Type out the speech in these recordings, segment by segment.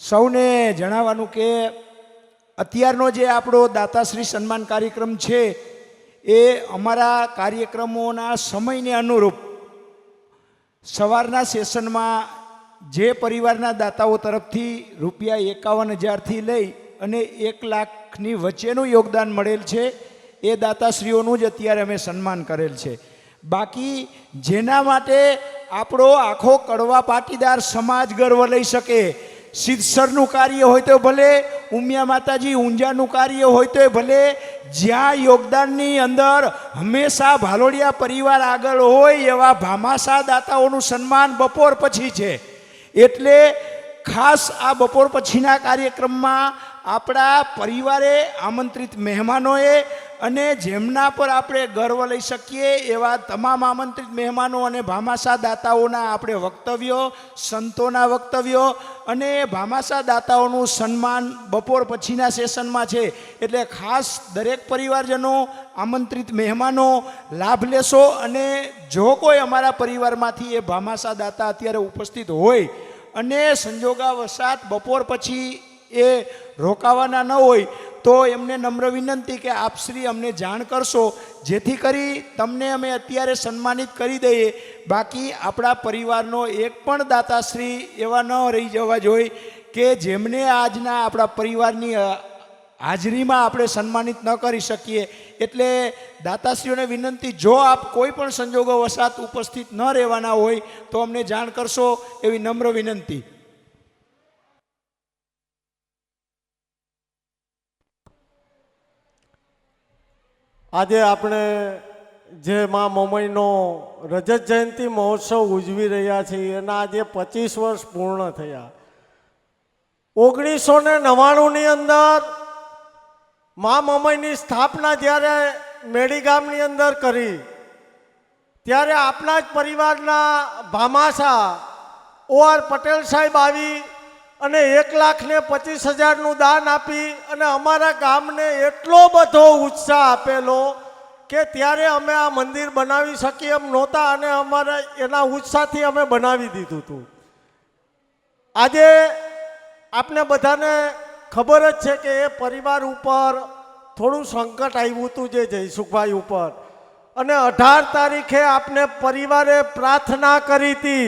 સૌને જણાવવાનું કે અત્યારનો જે આપણો દાતાશ્રી સન્માન કાર્યક્રમ છે એ અમારા કાર્યક્રમોના સમયને અનુરૂપ સવારના સેશનમાં જે પરિવારના દાતાઓ તરફથી ₹51,000થી લઈ અને 1 લાખની વચ્ચેનું યોગદાન મળેલ છે એ દાતાશ્રીઓનું જ અત્યારે અમે સન્માન કરેલ છે. બાકી જેના માટે આપણો આખો કડવા પાટીદાર સમાજ ગર્વ લઈ શકે, સિદ્ધસરનું કાર્ય હોય તો ભલે, ઉમિયા માતાજી ઊંઝાનું કાર્ય હોય તો ભલે, જ્યાં યોગદાનની અંદર હંમેશા ભાલોડિયા પરિવાર આગળ હોય એવા ભામાસા દાતાઓનું સન્માન બપોર પછી છે. એટલે ખાસ આ બપોર પછીના કાર્યક્રમમાં આપણા પરિવારે, આમંત્રિત મહેમાનોએ અને જેમના પર આપણે ગર્વ લઈ શકીએ એવા તમામ આમંત્રિત મહેમાનો અને ભામાસા દાતાઓના આપણે વક્તવ્યો, સંતોના વક્તવ્યો અને ભામાસા દાતાઓનું સન્માન બપોર પછીના સેશનમાં છે. એટલે ખાસ દરેક પરિવારજનો, આમંત્રિત મહેમાનો લાભ લેશો. અને જો કોઈ અમારા પરિવારમાંથી એ ભામાસા દાતા અત્યારે ઉપસ્થિત હોય અને સંજોગાવશાત બપોર પછી એ રોકાવાના ન હોય તો એમને નમ્ર વિનંતી કે આપશ્રી અમને જાણ કરશો, જેથી કરી તમને અમે અત્યારે સન્માનિત કરી દઈએ. બાકી આપણા પરિવારનો એક પણ દાતાશ્રી એવા ન રહી જવા જોઈએ કે જેમને આજના આપણા પરિવારની હાજરીમાં આપણે સન્માનિત ન કરી શકીએ. એટલે દાતાશ્રીઓને વિનંતી, જો આપ કોઈ પણ સંજોગો વસાત ઉપસ્થિત ન રહેવાના હોય તો અમને જાણ કરશો એવી નમ્ર વિનંતી. આજે આપણે જે મા મમઈનો રજત જયંતિ મહોત્સવ ઉજવી રહ્યા છીએ એના આજે 25 વર્ષ પૂર્ણ થયા. 1999ની અંદર મા મમઈની સ્થાપના જ્યારે મેડી ગામની અંદર કરી ત્યારે આપણા જ પરિવારના ભામાસા OR પટેલ સાહેબ આવી અને 1,25,000નું દાન આપી અને અમારા ગામને એટલો બધો ઉત્સાહ આપેલો કે ત્યારે અમે આ મંદિર બનાવી શકીએ એમ નહોતા અને અમારા એના ઉત્સાહથી અમે બનાવી દીધું હતું. આજે આપને બધાને ખબર જ છે કે એ પરિવાર ઉપર થોડું સંકટ આવ્યું હતું, જે જયસુખભાઈ ઉપર, અને 18 તારીખે આપને પરિવારે પ્રાર્થના કરી હતી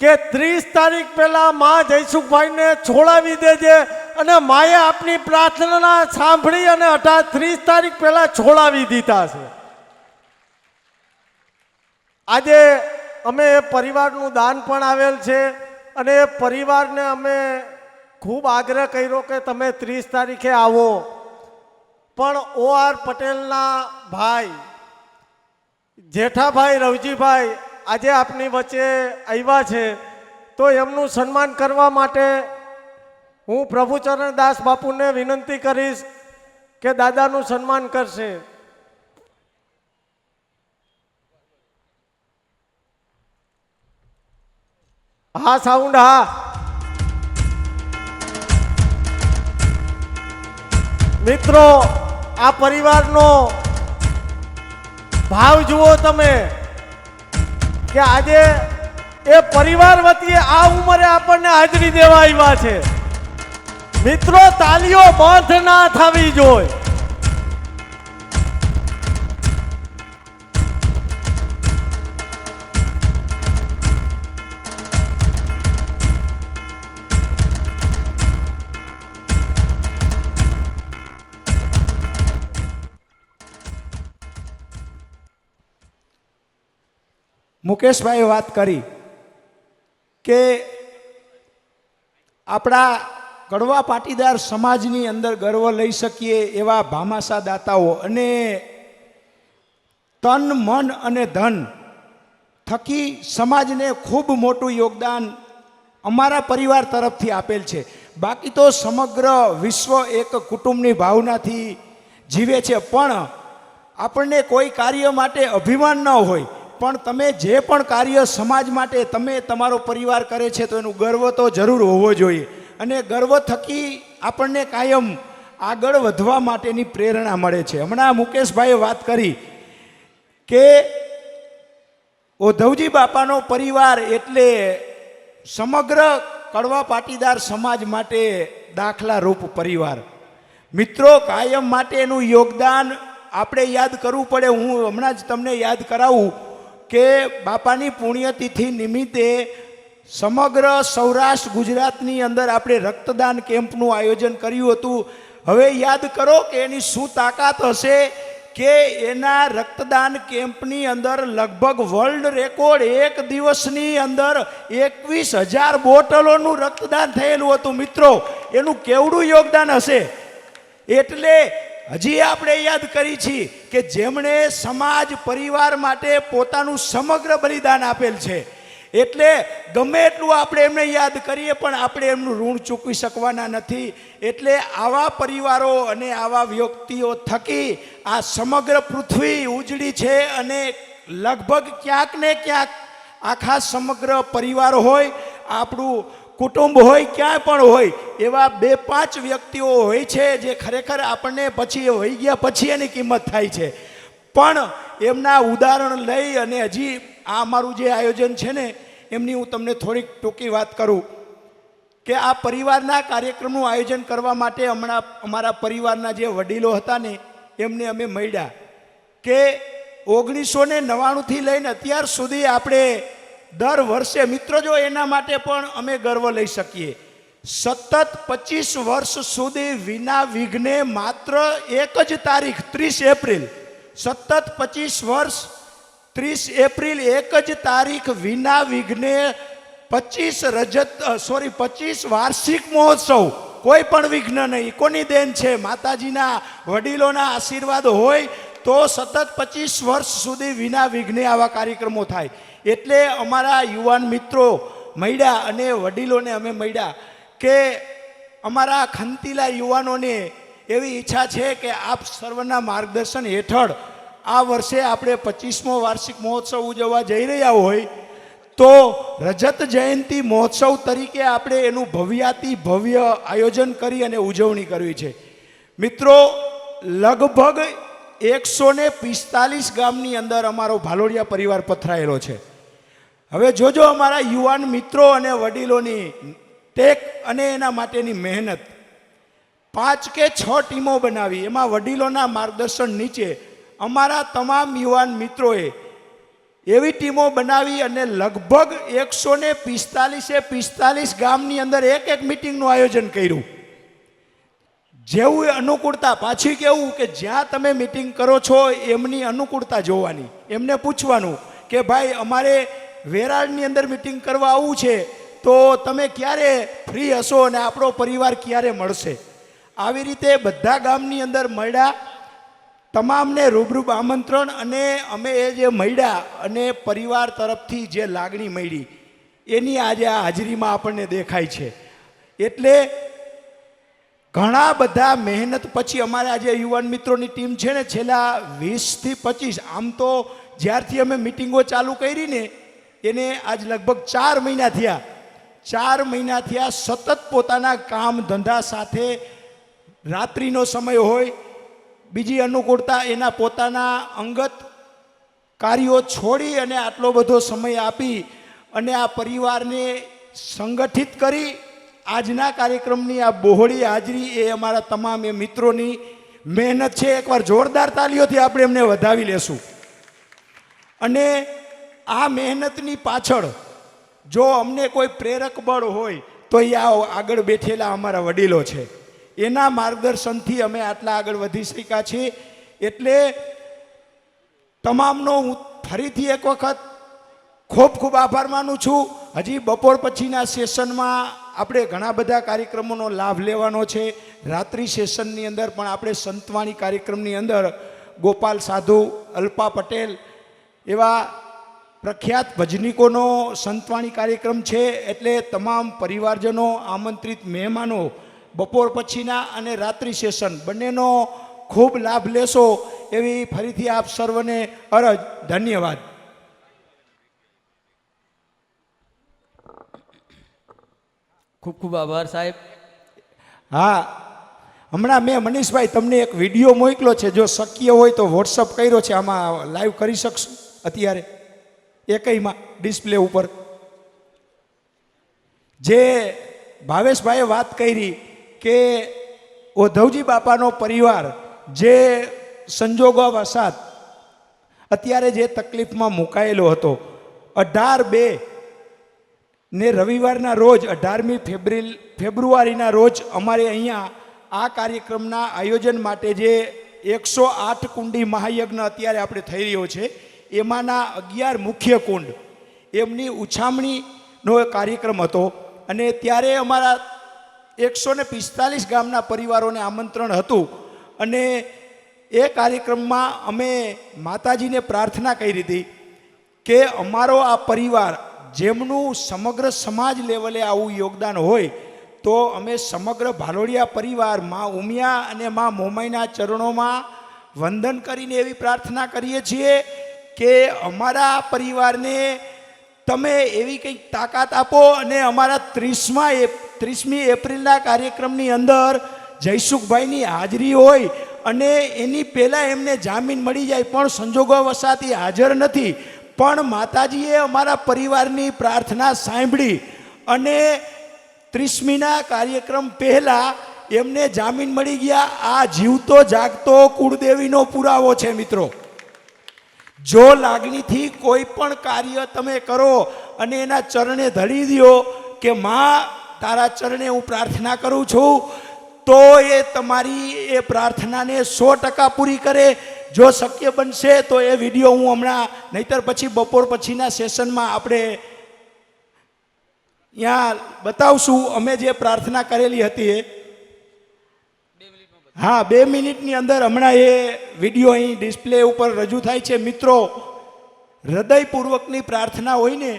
કે 30 તારીખ પહેલા માં જયસુખભાઈને છોડાવી દેજે, અને માએ આપની પ્રાર્થના સાંભળી અને 30 તારીખ પહેલા છોડાવી દીધા છે. આજે અમે એ પરિવારનું દાન પણ આવેલ છે અને એ પરિવારને અમે ખૂબ આગ્રહ કર્યો કે તમે 30 તારીખે આવો, પણ OR પટેલના ભાઈ જેઠાભાઈ રવજીભાઈ આજે આપની વચ્ચે આવ્યા છે, તો એમનું સન્માન કરવા માટે હું પ્રભુચરણ દાસ બાપુને વિનંતી કરીશ કે દાદાનું સન્માન કરશે. હા, સાઉન્ડ હા. મિત્રો, આ પરિવારનો ભાવ જુઓ તમે કે આજે એ પરિવાર વતી આ ઉંમરે આપણને હાજરી દેવા આવ્યા છે. મિત્રો, તાલીઓ બંધ ના થવી જોઈએ. મુકેશભાઈએ વાત કરી કે આપણા કડવા પાટીદાર સમાજની અંદર ગર્વ લઈ શકીએ એવા ભામાસા દાતાઓ અને તન, મન અને ધન થકી સમાજને ખૂબ મોટું યોગદાન અમારા પરિવાર તરફથી આપેલ છે. બાકી તો સમગ્ર વિશ્વ એક કુટુંબની ભાવનાથી જીવે છે. પણ આપણને કોઈ કાર્ય માટે અભિમાન ન હોય, પણ તમે જે પણ કાર્ય સમાજ માટે તમે તમારો પરિવાર કરે છે તો એનું ગર્વ તો જરૂર હોવો જોઈએ. અને ગર્વ થકી આપણને કાયમ આગળ વધવા માટેની પ્રેરણા મળે છે. હમણાં મુકેશભાઈએ વાત કરી કે ઉદ્ધવજી બાપાનો પરિવાર એટલે સમગ્ર કડવા પાટીદાર સમાજ માટે દાખલા રૂપ પરિવાર. મિત્રો, કાયમ માટેનું યોગદાન આપણે યાદ કરવું પડે. હું હમણાં જ તમને યાદ કરાવું કે બાપાની પુણ્યતિથિ નિમિત્તે સમગ્ર સૌરાષ્ટ્ર ગુજરાતની અંદર આપણે રક્તદાન કેમ્પનું આયોજન કર્યું હતું. હવે યાદ કરો કે એની શું તાકાત હશે કે એના રક્તદાન કેમ્પની અંદર લગભગ વર્લ્ડ રેકોર્ડ એક દિવસની અંદર 21,000 બોટલોનું રક્તદાન થયેલું હતું. મિત્રો, એનું કેવડું યોગદાન હશે. એટલે હજી આપણે યાદ કરી છીએ કે જેમણે સમાજ પરિવાર માટે પોતાનું સમગ્ર બલિદાન આપેલ છે. એટલે ગમે એટલું આપણે એમને યાદ કરીએ પણ આપણે એમનું ઋણ ચૂકવી શકવાના નથી. એટલે આવા પરિવારો અને આવા વ્યક્તિઓ થકી આ સમગ્ર પૃથ્વી ઉજળી છે અને લગભગ ક્યાંક ને ક્યાંક આખા સમગ્ર પરિવાર હોય, આપણું કુટુંબ હોય, ક્યાંય પણ હોય, એવા 2-5 વ્યક્તિઓ હોય છે જે ખરેખર આપણને પછી હોઈ ગયા પછી એની કિંમત થાય છે. પણ એમના ઉદાહરણ લઈ અને હજી આ અમારું જે આયોજન છે ને એમની હું તમને થોડીક ટૂંકી વાત કરું કે આ પરિવારના કાર્યક્રમનું આયોજન કરવા માટે હમણાં અમારા પરિવારના જે વડીલો હતા ને એમને અમે મળ્યા કે 1999થી લઈને અત્યાર સુધી આપણે દર વર્ષે, મિત્રો, જો એના માટે પણ અમે ગર્વ લઈ શકીએ, સતત 25 વર્ષ સુધી વિના વિઘ્ને માત્ર એક જ તારીખ 30 એપ્રિલ, સતત 25 વર્ષ 30 એપ્રિલ એક જ તારીખ વિના વિઘ્ને 25 વાર્ષિક મહોત્સવ, કોઈ પણ વિઘ્ન નહીં. કોની દેન છે? માતાજીના વડીલોના આશીર્વાદ હોય તો સતત 25 વર્ષ સુધી વિના વિઘ્ને આવા કાર્યક્રમો થાય. એટલે અમારા યુવાન મિત્રો મળ્યા અને વડીલોને અમે મળ્યા કે અમારા ખંતીલા યુવાનોને એવી ઈચ્છા છે કે આપ સર્વના માર્ગદર્શન હેઠળ આ વર્ષે આપણે 25મો વાર્ષિક મહોત્સવ ઉજવવા જઈ રહ્યા હોય તો રજત જયંતિ મહોત્સવ તરીકે આપણે એનું ભવ્યાતિ ભવ્ય આયોજન કરી અને ઉજવણી કરવી છે. મિત્રો, લગભગ 145 ગામની અંદર અમારો ભાલોડિયા પરિવાર પથરાયેલો છે. હવે જોજો અમારા યુવાન મિત્રો અને વડીલોની ટેક અને એના માટેની મહેનત. 5 કે 6 ટીમો બનાવી, એમાં વડીલોના માર્ગદર્શન નીચે અમારા તમામ યુવાન મિત્રોએ એવી ટીમો બનાવી અને લગભગ 145 ગામની અંદર એક મિટિંગનું આયોજન કર્યું. જેવું અનુકૂળતા, પાછી કેવું કે જ્યાં તમે મિટિંગ કરો છો એમની અનુકૂળતા જોવાની, એમને પૂછવાનું કે ભાઈ અમારે વેરાળની અંદર મિટિંગ કરવા આવવું છે તો તમે ક્યારે ફ્રી હશો અને આપણો પરિવાર ક્યારે મળશે. આવી રીતે બધા ગામની અંદર મળ્યા, તમામને રૂબરૂ આમંત્રણ, અને અમે એ જે મળ્યા અને પરિવાર તરફથી જે લાગણી મળી એની આજે આ હાજરીમાં આપણને દેખાય છે. એટલે ઘણા બધા મહેનત પછી અમારે આજે યુવાન મિત્રોની ટીમ છે ને છેલ્લા 20થી 25, આમ તો જ્યારથી અમે મિટિંગો ચાલુ કરી ને એને આજ લગભગ 4 મહિના થયા. 4 મહિના થયા સતત પોતાના કામ ધંધા સાથે, રાત્રિનો સમય હોય, બીજી અનુકૂળતા, એના પોતાના અંગત કાર્યો છોડી અને આટલો બધો સમય આપી અને આ પરિવારને સંગઠિત કરી આજના કાર્યક્રમની આ બહોળી હાજરી એ અમારા તમામ એ મિત્રોની મહેનત છે. એકવાર જોરદાર તાલીઓથી આપણે એમને વધાવી લેશું. અને આ મહેનતની પાછળ જો અમને કોઈ પ્રેરક બળ હોય તો એ આગળ બેઠેલા અમારા વડીલો છે, એના માર્ગદર્શનથી અમે આટલા આગળ વધી શક્યા છીએ. એટલે તમામનો હું ફરીથી એક વખત ખૂબ ખૂબ આભાર માનું છું. હજી બપોર પછીના સેશનમાં આપણે ઘણા બધા કાર્યક્રમોનો લાભ લેવાનો છે. રાત્રિ સેશનની અંદર પણ આપણે સંતવાણી કાર્યક્રમની અંદર ગોપાલ સાધુ, અલ્પા પટેલ એવા પ્રખ્યાત ભજનીકોનો સંતવાણી કાર્યક્રમ છે. એટલે તમામ પરિવારજનો, આમંત્રિત મહેમાનો બપોર પછીના અને રાત્રિ સેશન બંનેનો ખૂબ લાભ લેશો એવી ફરીથી આપ સર્વને અરજ. ધન્યવાદ. ખૂબ ખૂબ આભાર સાહેબ. હા, હમણાં મેં મનીષભાઈ તમને એક વિડીયો મોકલ્યો છે, જો શક્ય હોય તો વોટ્સઅપ કર્યો છે, આમાં લાઈવ કરી શકશું અત્યારે એકઈમાં ડિસ્પ્લે ઉપર. જે ભાવેશભાઈએ વાત કરી કે ઉદ્ધવજી બાપાનો પરિવાર જે સંજોગોવશાત અત્યારે જે તકલીફમાં મુકાયેલો હતો, 18/2 ને રવિવારના રોજ 18મી ફેબ્રુઆરીના રોજ અમારે અહીંયા આ કાર્યક્રમના આયોજન માટે જે 108 કુંડી મહાયજ્ઞ અત્યારે આપણે થઈ રહ્યો છે, એમાંના 11 મુખ્ય કુંડ એમની ઉછામણીનો કાર્યક્રમ હતો. અને ત્યારે અમારા 145 ગામના પરિવારોને આમંત્રણ હતું. અને એ કાર્યક્રમમાં અમે માતાજીને પ્રાર્થના કરી હતી કે અમારો આ પરિવાર જેમનું સમગ્ર સમાજ લેવલે આવું યોગદાન હોય તો અમે સમગ્ર ભાલોડિયા પરિવાર માં ઉમિયા અને માં મોમાઈના ચરણોમાં વંદન કરીને એવી પ્રાર્થના કરીએ છીએ કે અમારા પરિવારને તમે એવી કંઈક તાકાત આપો અને અમારા 30મી એપ્રિલના કાર્યક્રમની અંદર જયસુખભાઈની હાજરી હોય અને એની પહેલાં એમને જામીન મળી જાય, પણ સંજોગોવશાત એ હાજર નથી. પણ માતાજીએ અમારા પરિવારની પ્રાર્થના સાંભળી અને 30મીના કાર્યક્રમ પહેલાં એમને જામીન મળી ગયા. આ જીવતો જાગતો કુળદેવીનો પુરાવો છે મિત્રો. જો લાગણીથી કોઈ પણ કાર્ય તમે કરો અને એના ચરણે ધરી દો કે માં તારા ચરણે હું પ્રાર્થના કરું છું, તો એ તમારી એ પ્રાર્થનાને 100% પૂરી કરે. જો શક્ય બનશે તો એ વિડીયો હું હમણાં, નહીતર પછી બપોર પછીના સેશનમાં આપણે ત્યાં બતાવશું. અમે જે પ્રાર્થના કરેલી હતી એ 2 મિનિટની અંદર હમણાં એ વિડીયો અહીં ડિસ્પ્લે ઉપર રજૂ થાય છે. મિત્રો, હૃદયપૂર્વકની પ્રાર્થના હોય ને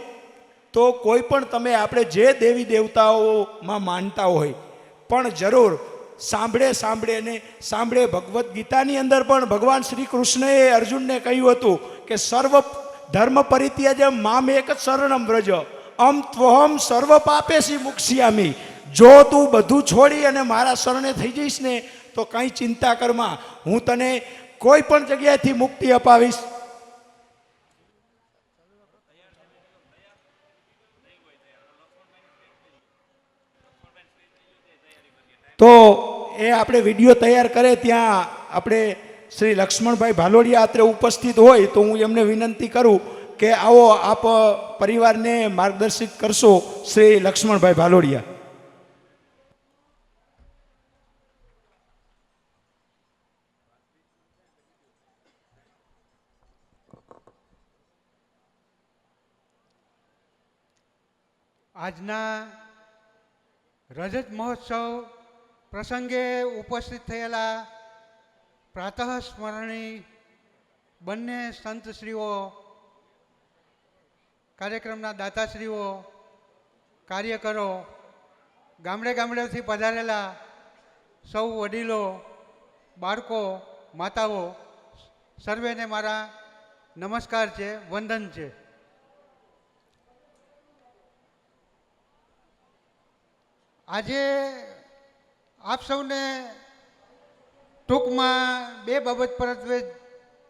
તો કોઈ પણ તમે આપણે જે દેવી દેવતાઓમાં માનતા હોય પણ જરૂર સાંભળે. ભગવદ્ ગીતાની અંદર પણ ભગવાન શ્રી કૃષ્ણએ અર્જુનને કહ્યું હતું કે સર્વ ધર્મ પરિત્યજ મામેક શરણમ વ્રજ અમ ત્વહમ સર્વ પાપેસી મુક્ષ્યામી. જો તું બધું છોડી અને મારા શરણે થઈ જઈશ ને તો કંઈ ચિંતા કરમાં, હું તને કોઈ પણ જગ્યાએથી મુક્તિ અપાવીશ. તો એ આપણે વિડીયો તૈયાર કરે ત્યાં આપણે શ્રી લક્ષ્મણભાઈ ભાલોડિયા અત્રે ઉપસ્થિત હોય તો હું એમને વિનંતી કરું કે આવો આપ પરિવારને માર્ગદર્શિત કરશો. શ્રી લક્ષ્મણભાઈ ભાલોડિયા. આજના રજત મહોત્સવ પ્રસંગે ઉપસ્થિત થયેલા પ્રાતઃ સ્મરણી બંને સંતશ્રીઓ, કાર્યક્રમના દાતાશ્રીઓ, કાર્યકરો, ગામડે ગામડેથી પધારેલા સૌ વડીલો, બાળકો, માતાઓ, સર્વેને મારા નમસ્કાર છે, વંદન છે. આજે આપ સૌને ટૂંકમાં 2 બાબત પર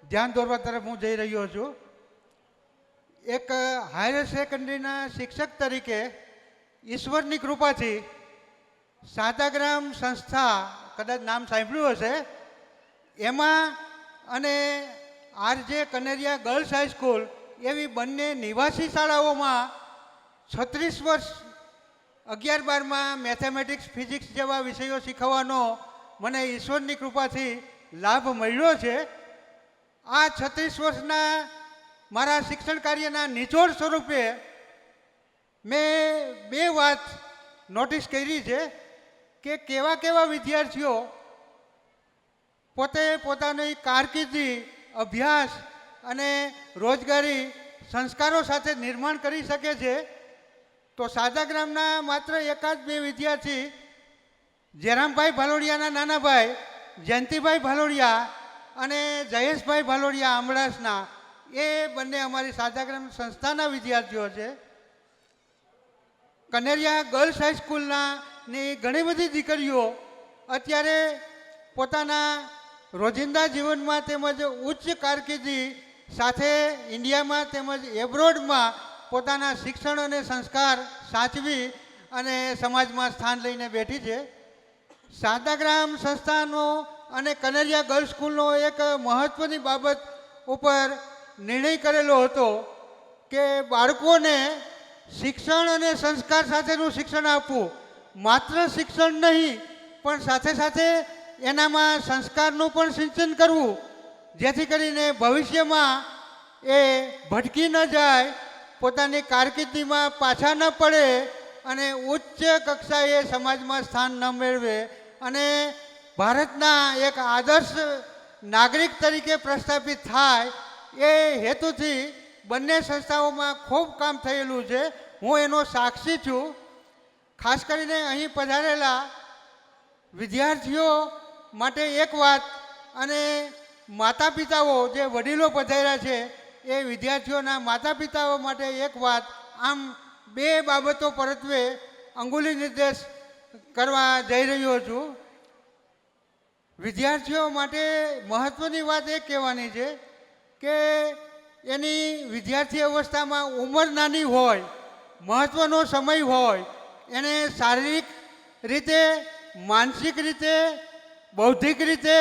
ધ્યાન દોરવા તરફ હું જઈ રહ્યો છું. એક હાયર સેકન્ડરીના શિક્ષક તરીકે ઈશ્વરની કૃપાથી સાદાગ્રામ સંસ્થા, કદાચ નામ સાંભળ્યું હશે, એમાં અને આરજે કનેરિયા ગર્લ્સ હાઈસ્કૂલ એવી બંને નિવાસી શાળાઓમાં 36 વર્ષ 11-12માં મેથેમેટિક્સ, ફિઝિક્સ જેવા વિષયો શીખવવાનો મને ઈશ્વરની કૃપાથી લાભ મળ્યો છે. આ 36 વર્ષના મારા શિક્ષણ કાર્યના નિચોડ સ્વરૂપે મેં 2 વાત નોટિસ કરી છે કે કેવા વિદ્યાર્થીઓ પોતે પોતાની કારકિર્દી, અભ્યાસ અને રોજગારી સંસ્કારો સાથે નિર્માણ કરી શકે છે. તો સાદાગ્રામના માત્ર 1-2 વિદ્યાર્થી જયરામભાઈ ભાલોડિયાના નાના ભાઈ જયંતિભાઈ ભાલોડિયા અને જયેશભાઈ ભાલોડિયા આમળાસના, એ બંને અમારી સાદાગ્રામ સંસ્થાના વિદ્યાર્થીઓ છે. કનેરિયા ગર્લ્સ હાઈસ્કૂલના ની ઘણી બધી દીકરીઓ અત્યારે પોતાના રોજિંદા જીવનમાં તેમજ ઉચ્ચ કારકિર્દી સાથે ઇન્ડિયામાં તેમજ એબ્રોડમાં પોતાના શિક્ષણ અને સંસ્કાર સાચવી અને સમાજમાં સ્થાન લઈને બેઠી છે. શારદાગ્રામ સંસ્થાનો અને કનરિયા ગર્લ્સ સ્કૂલનો એક મહત્ત્વની બાબત ઉપર નિર્ણય કરેલો હતો કે બાળકોને શિક્ષણ અને સંસ્કાર સાથેનું શિક્ષણ આપવું. માત્ર શિક્ષણ નહીં પણ સાથે સાથે એનામાં સંસ્કારનું પણ સિંચન કરવું, જેથી કરીને ભવિષ્યમાં એ ભટકી ન જાય, પોતાની કારકિર્દીમાં પાછા ન પડે અને ઉચ્ચ કક્ષાએ સમાજમાં સ્થાન ન મેળવે અને ભારતના એક આદર્શ નાગરિક તરીકે પ્રસ્થાપિત થાય, એ હેતુથી બંને સંસ્થાઓમાં ખૂબ કામ થયેલું છે. હું એનો સાક્ષી છું. ખાસ કરીને અહીં પધારેલા વિદ્યાર્થીઓ માટે એક વાત અને માતા પિતાઓ જે વડીલો પધાર્યા છે એ વિદ્યાર્થીઓના માતા પિતાઓ માટે એક વાત, આમ બે બાબતો પરત્વે અંગુલી નિર્દેશ કરવા જઈ રહ્યો છું. વિદ્યાર્થીઓ માટે મહત્ત્વની વાત એ કહેવાની છે કે એની વિદ્યાર્થી અવસ્થામાં ઉંમર નાની હોય, મહત્ત્વનો સમય હોય, એને શારીરિક રીતે, માનસિક રીતે, બૌદ્ધિક રીતે,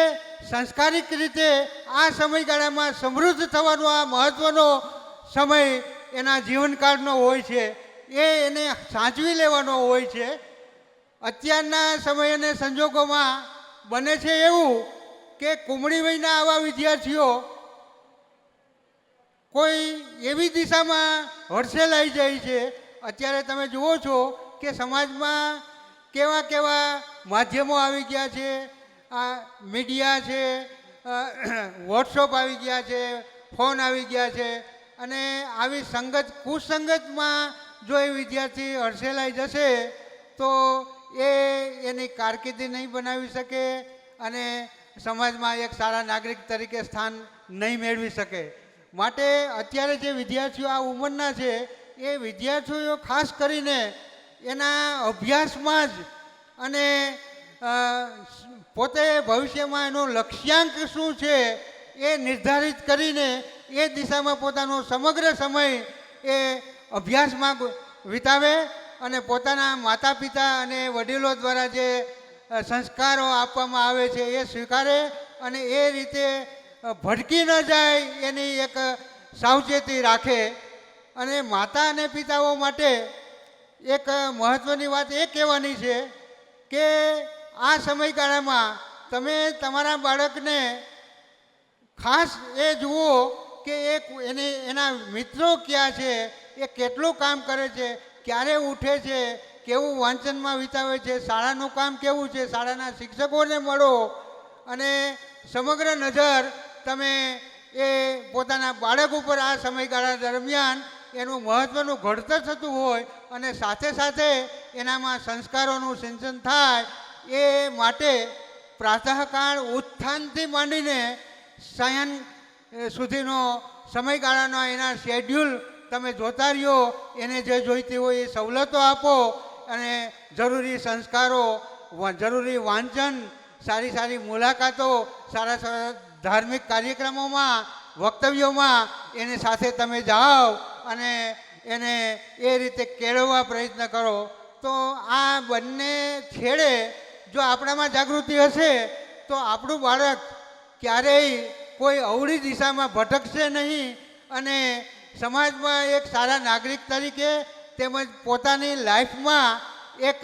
સંસ્કારિક રીતે આ સમયગાળામાં સમૃદ્ધ થવાનો આ મહત્ત્વનો સમય એના જીવનકાળનો હોય છે. એ એને સાચવી લેવાનો હોય છે. અત્યારના સમય અને સંજોગોમાં બને છે એવું કે કુમળી વયના આવા વિદ્યાર્થીઓ કોઈ એવી દિશામાં હડસેલાઈ જાય છે. અત્યારે તમે જુઓ છો કે સમાજમાં કેવા કેવા માધ્યમો આવી ગયા છે, આ મીડિયા છે, વોટ્સઅપ આવી ગયા છે, ફોન આવી ગયા છે, અને આવી સંગત કુસંગતમાં જો એ વિદ્યાર્થી હડસેલાઈ જશે તો એ એની કારકિર્દી નહીં બનાવી શકે અને સમાજમાં એક સારા નાગરિક તરીકે સ્થાન નહીં મેળવી શકે. માટે અત્યારે જે વિદ્યાર્થીઓ આ ઉંમરના છે એ વિદ્યાર્થીઓ ખાસ કરીને એના અભ્યાસમાં જ અને પોતે ભવિષ્યમાં એનો લક્ષ્યાંક શું છે એ નિર્ધારિત કરીને એ દિશામાં પોતાનો સમગ્ર સમય એ અભ્યાસમાં વિતાવે અને પોતાના માતા પિતા અને વડીલો દ્વારા જે સંસ્કારો આપવામાં આવે છે એ સ્વીકારે અને એ રીતે ભટકી ન જાય એની એક સાવચેતી રાખે. અને માતા અને પિતાઓ માટે એક મહત્ત્વની વાત એ કહેવાની છે કે આ સમયગાળામાં તમે તમારા બાળકને ખાસ એ જુઓ કે એના મિત્રો ક્યાં છે, એ કેટલું કામ કરે છે, ક્યારે ઉઠે છે, કેવું વાંચનમાં વિતાવે છે, શાળાનું કામ કેવું છે, શાળાના શિક્ષકોને મળો અને સમગ્ર નજર તમે એ પોતાના બાળક ઉપર આ સમયગાળા દરમિયાન એનું મહત્ત્વનું ઘડતર થતું હોય અને સાથે સાથે એનામાં સંસ્કારોનું સિંચન થાય એ માટે પ્રાતઃકાળ ઉત્થાનથી માંડીને શયન સુધીનો સમયગાળાનો એના શેડ્યુલ તમે જોતા રહ્યો, એને જે જોઈતી હોય એ સવલતો આપો અને જરૂરી સંસ્કારો, જરૂરી વાંચન, સારી સારી મુલાકાતો, સારા સારા ધાર્મિક કાર્યક્રમોમાં, વક્તવ્યોમાં એની સાથે તમે જાઓ અને એને એ રીતે કેળવવા પ્રયત્ન કરો. તો આ બંને છેડે જો આપણામાં જાગૃતિ હશે તો આપણું બાળક ક્યારેય કોઈ અવળી દિશામાં ભટકશે નહીં અને સમાજમાં એક સારા નાગરિક તરીકે તેમજ પોતાની લાઈફમાં એક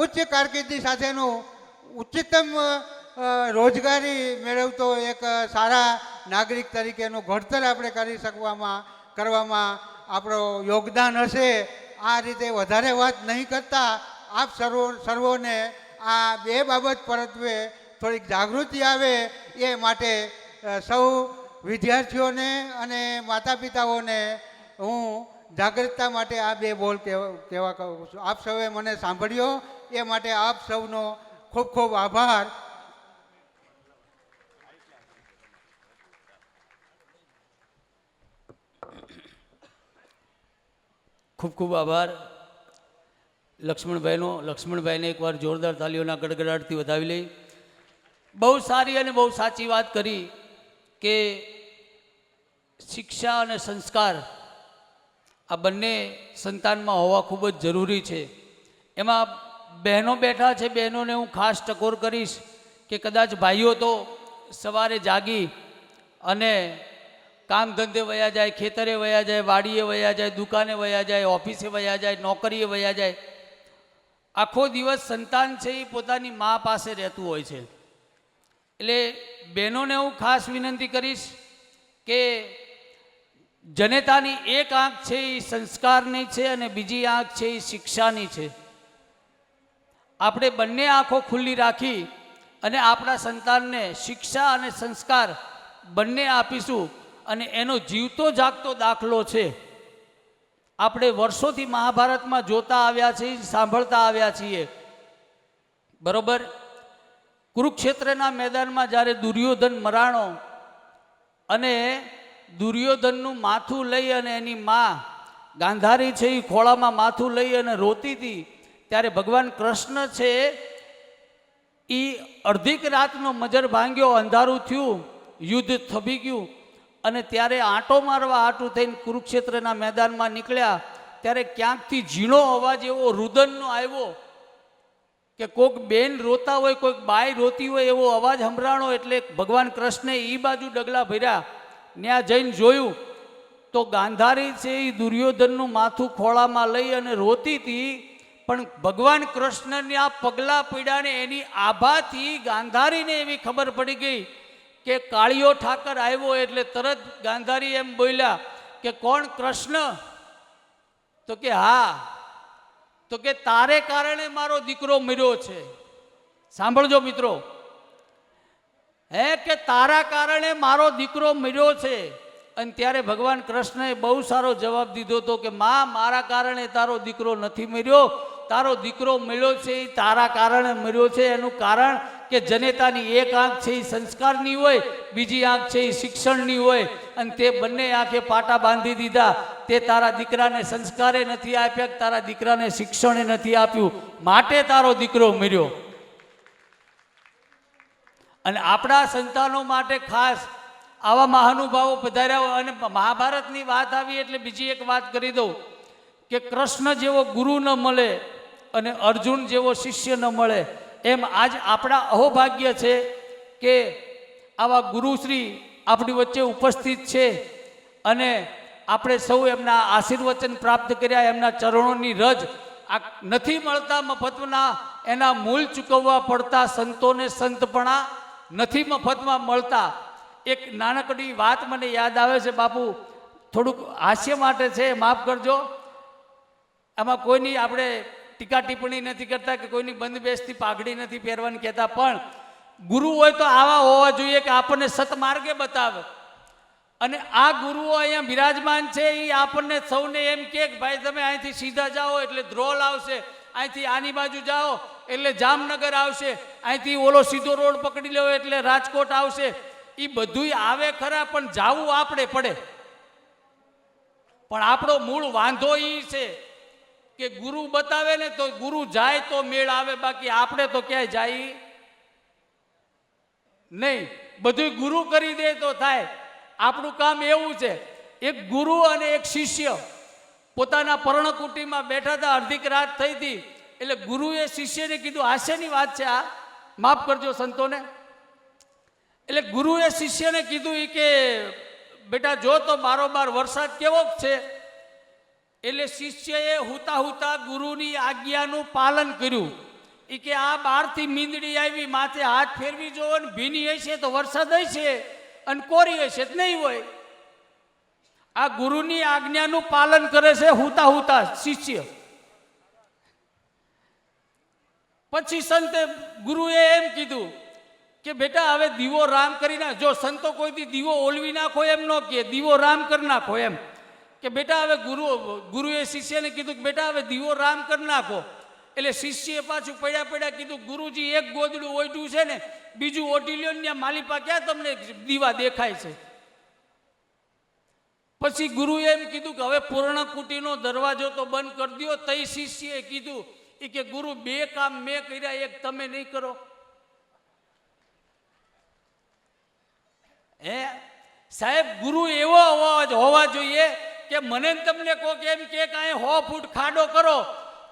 ઉચ્ચ કારકિર્દી સાથેનું ઉચ્ચતમ રોજગારી મેળવતો એક સારા નાગરિક તરીકેનું ઘડતર આપણે કરવામાં આપણો યોગદાન હશે. આ રીતે વધારે વાત નહીં કરતા આપ સર્વોને આ બે બાબત પરત્વે થોડીક જાગૃતિ આવે એ માટે સૌ વિદ્યાર્થીઓને અને માતા પિતાઓને હું જાગૃતતા માટે આ બે બોલ કહેવા કહું છું. આપ સૌએ મને સાંભળ્યો એ માટે આપ સૌનો ખૂબ ખૂબ આભાર. ખૂબ ખૂબ આભાર લક્ષ્મણભાઈને એકવાર જોરદાર તાલીઓના ગડગડાટથી વધાવી લઈ. બહુ સારી અને બહુ સાચી વાત કરી કે શિક્ષા અને સંસ્કાર આ બંને સંતાનમાં હોવા ખૂબ જ જરૂરી છે. એમાં બહેનો બેઠા છે, બહેનોને હું ખાસ ટકોર કરીશ કે કદાચ ભાઈઓ તો સવારે જાગી અને કામ ધંધે વયા જાય, ખેતરે વયા જાય, વાડીએ વયા જાય, દુકાને વયા જાય, ઓફિસે વયા જાય, નોકરીએ વયા જાય. આખો દિવસ સંતાન છે એ પોતાની મા પાસે રહેતું હોય છે. એટલે બહેનોને હું ખાસ વિનંતી કરીશ કે જનેતાની એક આંખ છે એ સંસ્કારની છે અને બીજી આંખ છે એ શિક્ષાની છે. આપણે બંને આંખો ખુલ્લી રાખી અને આપણા સંતાનને શિક્ષા અને સંસ્કાર બંને આપીશું અને એનો જીવતો જાગતો દાખલો છે. આપણે વર્ષોથી મહાભારતમાં જોતા આવ્યા છીએ, સાંભળતા આવ્યા છીએ. બરોબર, કુરુક્ષેત્રના મેદાનમાં જ્યારે દુર્યોધન મરાણો અને દુર્યોધનનું માથું લઈ અને એની મા ગાંધારી છે એ ખોળામાં માથું લઈ અને રોતી હતી, ત્યારે ભગવાન કૃષ્ણ છે એ અડધીક રાતનો મજર ભાંગ્યો, અંધારું થયું, યુદ્ધ થબી ગયું અને ત્યારે આંટો મારવા આટું થઈને કુરુક્ષેત્રના મેદાનમાં નીકળ્યા. ત્યારે ક્યાંકથી ઝીણો અવાજ એવો રુદનનો આવ્યો કે કોઈક બેન રોતા હોય, કોઈક બાઈ રોતી હોય એવો અવાજ સંભળાણો. એટલે ભગવાન કૃષ્ણે એ બાજુ ડગલા ભર્યા, ત્યાં જઈને જોયું તો ગાંધારી છે એ દુર્યોધનનું માથું ખોળામાં લઈ અને રોતી હતી. પણ ભગવાન કૃષ્ણને આ પગલા પડ્યા ને એની આભાથી ગાંધારીને એવી ખબર પડી ગઈ કે કાળિયો ઠાકર આવ્યો. એટલે તરત ગાંધારી એમ બોલ્યા કે કોણ, કૃષ્ણ? તો કે હા. તો કે તારે કારણે મારો દીકરો મર્યો છે. સાંભળજો મિત્રો, હે કે તારા કારણે મારો દીકરો મર્યો છે. અને ત્યારે ભગવાન કૃષ્ણએ બહુ સારો જવાબ દીધો હતો કે માં, મારા કારણે તારો દીકરો નથી મર્યો, તારો દીકરો મળ્યો છે એ તારા કારણે મર્યો છે. એનું કારણ કે જનેતાની એક આંખ છે એ સંસ્કારની હોય, બીજી આંખ છે એ શિક્ષણની હોય, અને તે બંને આંખે પાટા બાંધી દીધા. તે તારા દીકરાને સંસ્કારે નથી આપ્યા, તારા દીકરાને શિક્ષણે નથી આપ્યું, માટે તારો દીકરો મર્યો. અને આપણા સંતાનો માટે ખાસ આવા મહાનુભાવો પધાર્યા હોય. અને મહાભારતની વાત આવી એટલે બીજી એક વાત કરી દઉં કે કૃષ્ણ જેવો ગુરુ ન મળે અને અર્જુન જેવો શિષ્ય ન મળે, એમ આજ આપણા અહોભાગ્ય છે કે આવા ગુરુશ્રી આપણી વચ્ચે ઉપસ્થિત છે અને આપણે સૌ એમના આશીર્વચન પ્રાપ્ત કર્યા. એમના ચરણોની રજ આ નથી મળતા મફતના, એના મૂલ ચૂકવવા પડતા. સંતોને સંતપણા નથી મફતમાં મળતા. એક નાનકડી વાત મને યાદ આવે છે બાપુ, થોડુંક હાસ્ય માટે છે, માફ કરજો. આમાં કોઈની આપણે ટીકા ટિપ્પણી નથી કરતા કે કોઈની બંધ બેસતી પાઘડી નથી પહેરવાની કહેતા, પણ ગુરુ હોય તો આવા હોવા જોઈએ કે આપણને સતમાર્ગે બતાવે. અને આ ગુરુઓ અહીંયા બિરાજમાન છે એ આપણને સૌને એમ કે ભાઈ તમે અહીંથી સીધા જાઓ એટલે ધ્રોલ આવશે, અહીંથી આની બાજુ જાઓ એટલે જામનગર આવશે, અહીંથી ઓલો સીધો રોડ પકડી લો એટલે રાજકોટ આવશે. એ બધુંય આવે ખરા, પણ જાવું આપણે પડે. પણ આપણો મૂળ વાંધો એ છે કે ગુરુ બતાવે ને તો ગુરુ જાય તો મેળ આવે, બાકી આપણે તો ક્યાંય જાય નહીં. બધું ગુરુ કરી દે તો થાય. આપણું કામ એવું છે, એક ગુરુ અને એક શિષ્ય પોતાના પર્ણકુટીમાં બેઠા હતા, અડધીક રાત થઈ હતી. એટલે ગુરુએ શિષ્યને કીધું, હાસ્યની વાત છે આ, માફ કરજો સંતોને. એટલે ગુરુએ શિષ્યને કીધું કે બેટા જો તો બારોબાર વરસાદ કેવો છે. એટલે શિષ્યએ હુતા હુતા ગુરુની આજ્ઞાનું પાલન કર્યું. એ કે આ બહારથી મીંદડી આવી, માથે હાથ ફેરવી જોવો ને ભીની હશે તો વરસાદ હશે અને કોરી હશે જ નહીં હોય. આ ગુરુની આજ્ઞાનું પાલન કરે છે હુતા હુતા શિષ્ય. પછી સંતે ગુરુએ એમ કીધું કે બેટા હવે દીવો રામ કરી નાખ. જો સંતો કોઈથી દીવો ઓલવી નાખો એમ ન કે, દીવો રામ કરી નાખો એમ કે બેટા હવે ગુરુએ શિષ્યને કીધું કે બેટા હવે દીવો રામ કરી નાખો. એટલે શિષ્યએ પાછું પડ્યા કીધું ગુરુજી એક ગોદડું ઓઢ્યું છે ને બીજું ઓઢી લ્યો ને, માલિપા ક્યાં તમને દીવા દેખાય છે. પછી ગુરુએ એમ કીધું કે હવે પૂર્ણકુટીનો દરવાજો તો બંધ કરી દો. તઈ શિષ્યએ કીધું કે ગુરુ બે કામ મેં કર્યા, એક તમે નહીં કરો. હે સાહેબ, ગુરુ એવો હોવા જોઈએ કે મને તમને કોક એમ કે 100 ફૂટ ખાડો કરો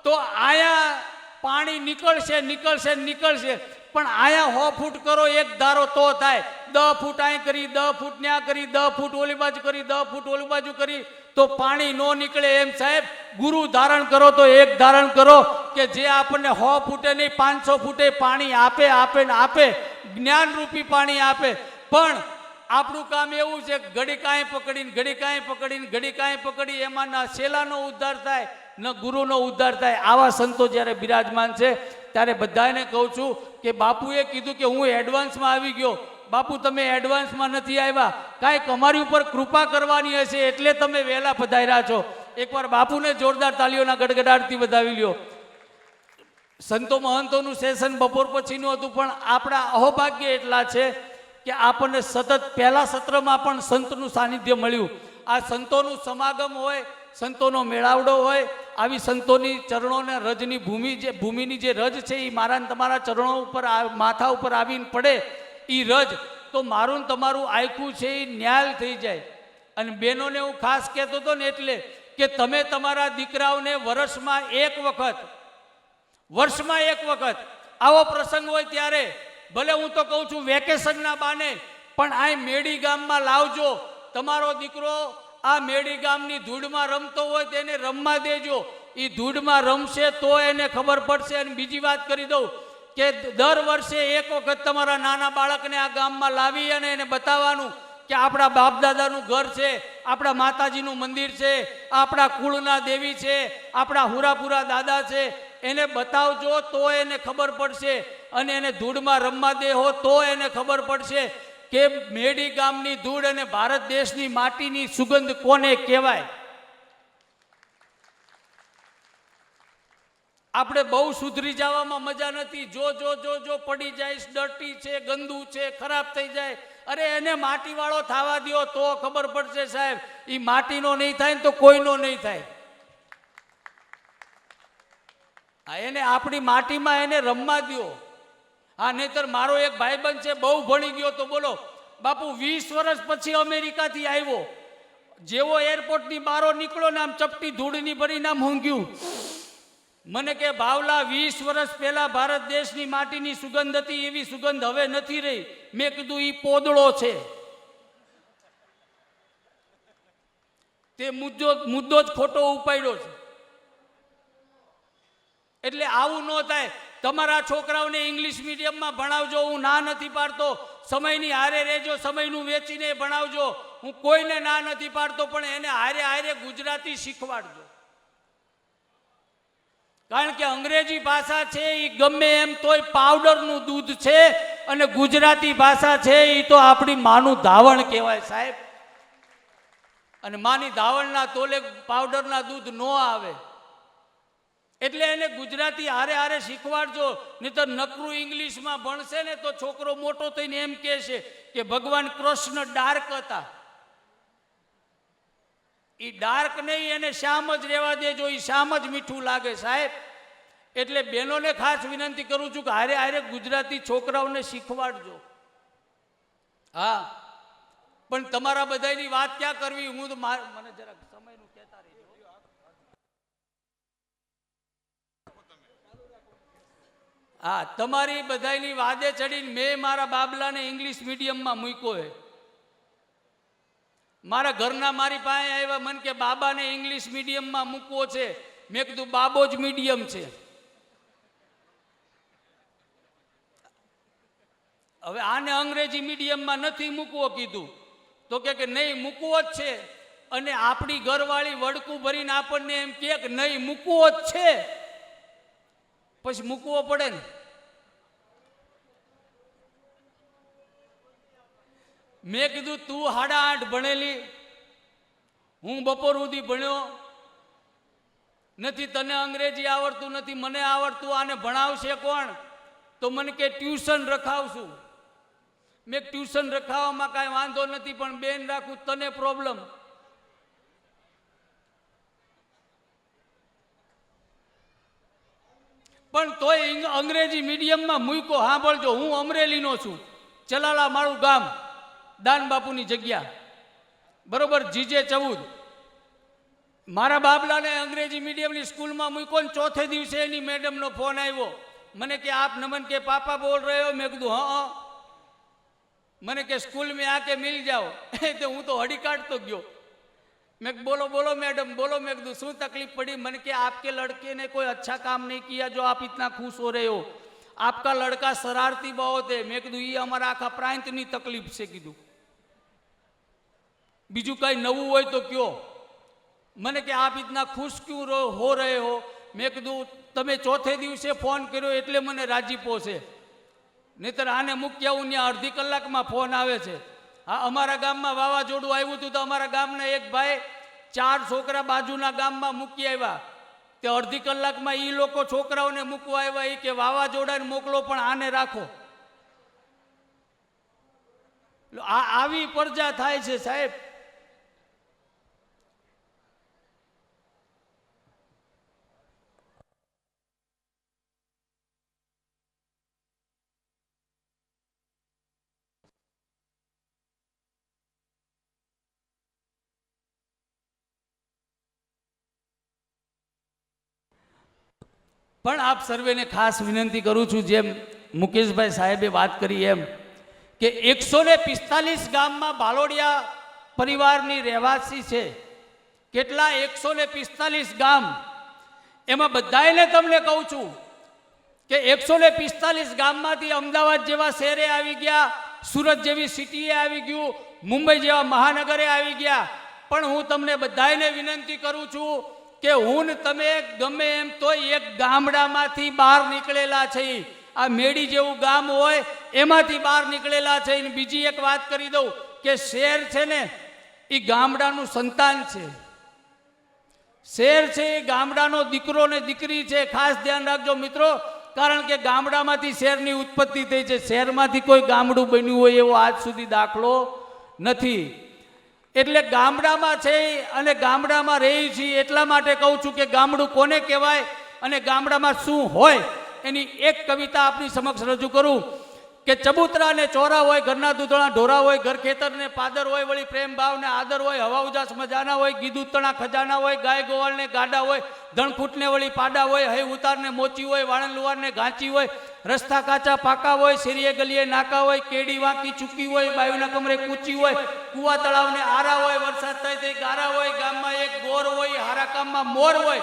તો આયા પાણી નીકળશે નીકળશે નીકળશે, પણ આયા 100 ફૂટ કરો એક ધારો તો થાય. 10 ફૂટ અહીં કરી, 10 ફૂટ ન્યા કરી, 10 ફૂટ ઓલી બાજુ કરી, 10 ફૂટ ઓલી બાજુ કરી, તો પાણી નો નીકળે. એમ સાહેબ ગુરુ ધારણ કરો તો એક ધારણ કરો કે જે આપણને 100 ફૂટે નહીં 500 ફૂટે પાણી આપે આપે ને આપે, જ્ઞાનરૂપી પાણી આપે. પણ આપણું કામ એવું છે ઘડી કાંઈ પકડીને ઘડી કાંઈ પકડીને ઘડી કાંઈ પકડી, એમાં ના શેલાનો ઉદ્ધાર થાય ન ગુરુનો ઉદ્ધાર થાય. આવા સંતો જ્યારે બિરાજમાન છે ત્યારે બધાને કહું છું કે બાપુએ કીધું કે હું એડવાન્સમાં આવી ગયો. બાપુ તમે એડવાન્સમાં નથી આવ્યા, કાંઈક અમારી ઉપર કૃપા કરવાની હશે એટલે તમે વહેલા પધાર્યા છો. એકવાર બાપુને જોરદાર તાલીઓના ગડગડાટથી વધાવી લ્યો. સંતો મહંતોનું સેશન બપોર પછીનું હતું, પણ આપણા અહોભાગ્ય એટલા છે કે આપણને સતત પહેલા સત્રમાં પણ સંતનું સાનિધ્ય મળ્યું. આ સંતોનું સમાગમ હોય, સંતોનો મેળાવડો હોય, આવી સંતોની ચરણોને રજની ભૂમિની જે રજ છે એ મારા ને તમારા ચરણો ઉપર માથા ઉપર આવીને પડે, એ રજ તો મારું ને તમારું આયખું છે એ ન્યાલ થઈ જાય. અને બહેનોને હું ખાસ કહેતો હતો ને એટલે કે તમે તમારા દીકરાઓને વર્ષમાં એક વખત આવો પ્રસંગ હોય ત્યારે, ભલે હું તો કહું છું વેકેશનના બાને, પણ આ મેડી ગામમાં લાવજો. તમારો દીકરો આ મેડી ગામની ધૂળમાં રમતો હોય તેને રમવા દેજો. એ ધૂળમાં રમશે તો એને ખબર પડશે. અને બીજી વાત કરી દઉં કે દર વર્ષે એક વખત તમારા નાના બાળકને આ ગામમાં લાવી અને એને બતાવવાનું કે આપણા બાપ દાદાનું ઘર છે, આપણા માતાજીનું મંદિર છે, આપણા કુળના દેવી છે, આપણા હુરાપુરા દાદા છે. એને બતાવજો તો એને ખબર પડશે. અને એને ધૂળમાં રમવા દેહો તો એને ખબર પડશે કે મેડી ગામની ધૂળ અને ભારત દેશની માટીની સુગંધ કોને કહેવાય. આપણે બહુ સુધરી જવામાં મજા નથી. જો જો જો જો પડી જાય, ડર્ટી છે, ગંદુ છે, ખરાબ થઈ જાય, અરે એને માટીવાળો થવા દો તો ખબર પડશે સાહેબ. એ માટીનો નહીં થાય ને તો કોઈનો નહીં થાય. એને આપણી માટીમાં એને રમવા દો. હા, નહીતર મારો એક ભાઈબંધ છે બહુ ભણી ગયો તો બોલો બાપુ 20 વર્ષ પછી અમેરિકાથી આવ્યો, જેવો એરપોર્ટની બારો નીકળ્યો ને આમ ચપટી ધૂળની ભરીને આમ ઊંઘ્યું. મને કે ભાવલા 20 વર્ષ પહેલા ભારત દેશની માટીની સુગંધ હતી એવી સુગંધ હવે નથી રહી. મેં કીધું ઈ પોદળો છે. તે મુદ્દો જ ખોટો ઉપાડ્યો છે. એટલે આવું ન થાય. તમારા છોકરાઓને ઇંગ્લિશ મીડિયમમાં ભણાવજો, હું ના નથી પાડતો. સમયની હારે રહેજો, સમયનું વેચીને ભણાવજો, હું કોઈને ના નથી પાડતો. પણ એને હારે હારે ગુજરાતી શીખવાડજો. કારણ કે અંગ્રેજી ભાષા છે એ ગમે એમ તોય પાવડરનું દૂધ છે, અને ગુજરાતી ભાષા છે એ તો આપણી માનું ધાવણ કહેવાય સાહેબ. અને માની ધાવણના તોલે પાવડરના દૂધ ન આવે. એટલે એને ગુજરાતી હારે હારે શીખવાડજો. નહીતર નકરું ઇંગ્લિશમાં ભણશે ને તો છોકરો મોટો થઈને એમ કહેશે કે ભગવાન કૃષ્ણ ડાર્ક હતા. એ ડાર્ક નહીં, એને શ્યામ જ રહેવા દેજો. એ શ્યામ જ મીઠું લાગે સાહેબ. એટલે બહેનોને ખાસ વિનંતી કરું છું કે હારે હારે ગુજરાતી છોકરાઓને શીખવાડજો. હા, પણ તમારા બધાની વાત ક્યાં કરવી, હું તો મને જરાક સમયનું કહેતા રહેજો. હા, તમારી બધાની વાદે ચડીને મેં મારા બાબલાને ઇંગ્લિશ મીડિયમમાં મૂક્યો છે. મારા ઘરના મારી પાસે આવ્યા, મને કે બાબાને ઇંગ્લિશ મીડિયમમાં મૂકવો છે. મેં કીધું બાબો જ મીડિયમ છે. હવે આને અંગ્રેજી મીડિયમમાં નથી મૂકવો કીધું તો કે નહીં મૂકવો જ છે. અને આપણી ઘરવાળી વડકું ભરીને આપણને એમ કે નહીં મૂકવો જ છે, પછી મૂકવો પડે ને. મેં કીધું તું 8.5 ભણેલી, હું બપોર સુધી ભણ્યો નથી, તને અંગ્રેજી આવડતું નથી, મને આવડતું, આને ભણાવશે કોણ? તો મને કે ટ્યુશન રખાવશું. મેં ટ્યુશન રખાવવામાં કાંઈ વાંધો નથી, પણ બેન રાખું તને પ્રોબ્લેમ. પણ તોય અંગ્રેજી મીડિયમમાં મૂક્યો. સાંભળજો, હું અમરેલીનો છું, ચલાલા મારું ગામ, દાન બાપુની જગ્યા, બરોબર, GJ 14. મારા બાબલાને અંગ્રેજી મીડિયમની સ્કૂલમાં મૂક્યો ને ચોથે દિવસે એની મેડમનો ફોન આવ્યો, મને કે આપ નમન કે પાપા બોલ रहे हो? મેં કીધું હા. મને કે સ્કૂલ में आके मिल जाओ. तो હું તો હડી કાઢતો ગયો. मैं बोलो बोलो मैडम बोलो. मैं कीधु शू तकलीफ पड़ी? मैंने कि आपके लड़के ने कोई अच्छा काम नहीं किया जो आप इतना खुश हो रहे हो. आपका लड़का शरारती बहुत है. मैं कीधु ये हमारा आखा प्रांतनी तकलीफ से कीधु, बीजू कई नवू हो तो क्यों? मैंने कि आप इतना खुश क्यों हो रहे हो? मैं कीधु तमे चौथे दिवसे फोन कर्यो एटले मने राजीपो छे, नहीतर आने मूक्या हूँ ત્યાં અડધી કલાકમાં ફોન આવે છે. હા, અમારા ગામમાં વાવાઝોડું આવ્યું હતું તો અમારા ગામના એક ભાઈ 4 છોકરા બાજુના ગામમાં મૂકી આવ્યા. તે અડધી કલાકમાં એ લોકો છોકરાઓને મૂકવા આવ્યા. એ કે વાવાઝોડાને મોકલો પણ આને રાખો. આવી પ્રજા થાય છે સાહેબ. પણ આપ સર્વેને ખાસ વિનંતી કરું છું, જેમ મુકેશભાઈ સાહેબે વાત કરી એમ કે 145 ગામમાં બાલોડિયા પરિવારની રહેવાસી છે. કેટલા? 145 ગામ. એમાં બધાને તમને કહું છું કે 145 ગામમાંથી અમદાવાદ જેવા શહેરે આવી ગયા, સુરત જેવી સિટીએ આવી ગયું, મુંબઈ જેવા મહાનગરે આવી ગયા. પણ હું તમને બધાને વિનંતી કરું છું કે હું ને તમે ગમે એમ તો એક ગામડામાંથી બહાર નીકળેલા છે. આ મેડી જેવું ગામ હોય એમાંથી બહાર નીકળેલા છે. બીજી એક વાત કરી દઉં કે શહેર છે ને એ ગામડાનું સંતાન છે. શહેર છે એ ગામડાનો દીકરો ને દીકરી છે. ખાસ ધ્યાન રાખજો મિત્રો, કારણ કે ગામડામાંથી શહેરની ઉત્પત્તિ થઈ છે. શહેરમાંથી કોઈ ગામડું બન્યું હોય એવો આજ સુધી દાખલો નથી. એટલે ગામડામાં છે અને ગામડામાં રહી છીએ. એટલા માટે કહું છું કે ગામડું કોને કહેવાય અને ગામડામાં શું હોય એની એક કવિતા આપની સમક્ષ રજૂ કરું કે ચબૂતરા ને ચોરા હોય, ઘરના દૂધણા ઢોરા હોય, ઘર ખેતર ને પાદર હોય, વળી પ્રેમ ભાવ ને આદર હોય, હવા ઉજાસ મજાના હોય, ગીદું તણા ખજાના હોય, ગાય ગોવાળ ને ગાડા હોય, ધણફૂટ ને વળી પાડા હોય, હય ઉતાર ને મોચી હોય, વાણન લુવાર ને ઘાંચી હોય, રસ્તા કાચા પાકા હોય, શેરીએ ગલીએ નાકા હોય, કેડી વાંકી ચૂકી હોય, બાયુના કમરે કૂચી હોય, કુવા તળાવ ને આરા હોય, વરસાદ થાય તે ગારા હોય, ગામમાં એક ગોર હોય, હારા કામમાં મોર હોય,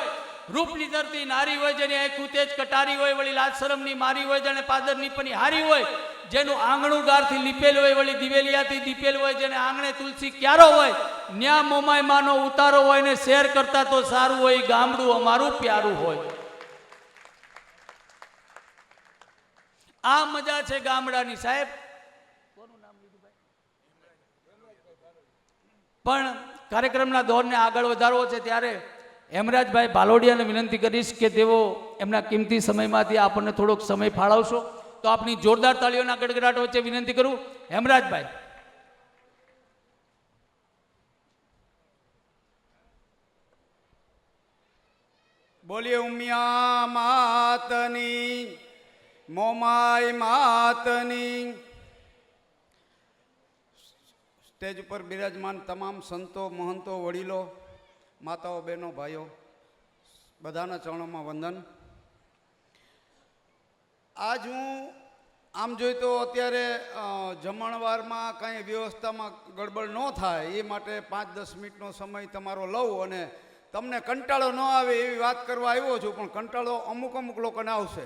રૂપની ધરતી નારી હોય, જેની આંખું તેજ કટારી હોય, વળી લાજ શરમની મારી હોય, જેને પાદરની પની હારી હોય, જેનું આંગણું ગારથી લીપેલ હોય, વળી દિવેલિયાથી દીપેલ હોય, જેને આંગણે તુલસી ક્યારો હોય, ન્યા મોમાય માનો ઉતારો હોય ને શેર કરતા તો સારું હોય, ગામડું અમારું પ્યારું હોય. આ મજા છે ગામડાની સાહેબ. પણ કાર્યક્રમના દોરને આગળ વધારવો છે ત્યારે હેમરાજભાઈ બાલોડિયાને વિનંતી કરીશ કે તેઓ એમના કિંમતી સમયમાંથી આપણને થોડોક સમય ફાળવશો તો આપની જોરદાર તાળીઓના ગડગડાટ વચ્ચે વિનંતી કરું. હેમરાજભાઈ. બોલીએ ઉમિયા માતની, મોમાઈ માતની. સ્ટેજ ઉપર બિરાજમાન તમામ સંતો, મહંતો, વડીલો, માતાઓ, બહેનો, ભાઈઓ, બધાના ચરણોમાં વંદન. આજ હું આમ જોઈ તો અત્યારે જમણવારમાં કાંઈ વ્યવસ્થામાં ગડબડ ન થાય એ માટે 5-10 મિનિટનો સમય તમારો લઉં અને તમને કંટાળો ન આવે એવી વાત કરવા આવ્યો છું. પણ કંટાળો અમુક લોકોને આવશે.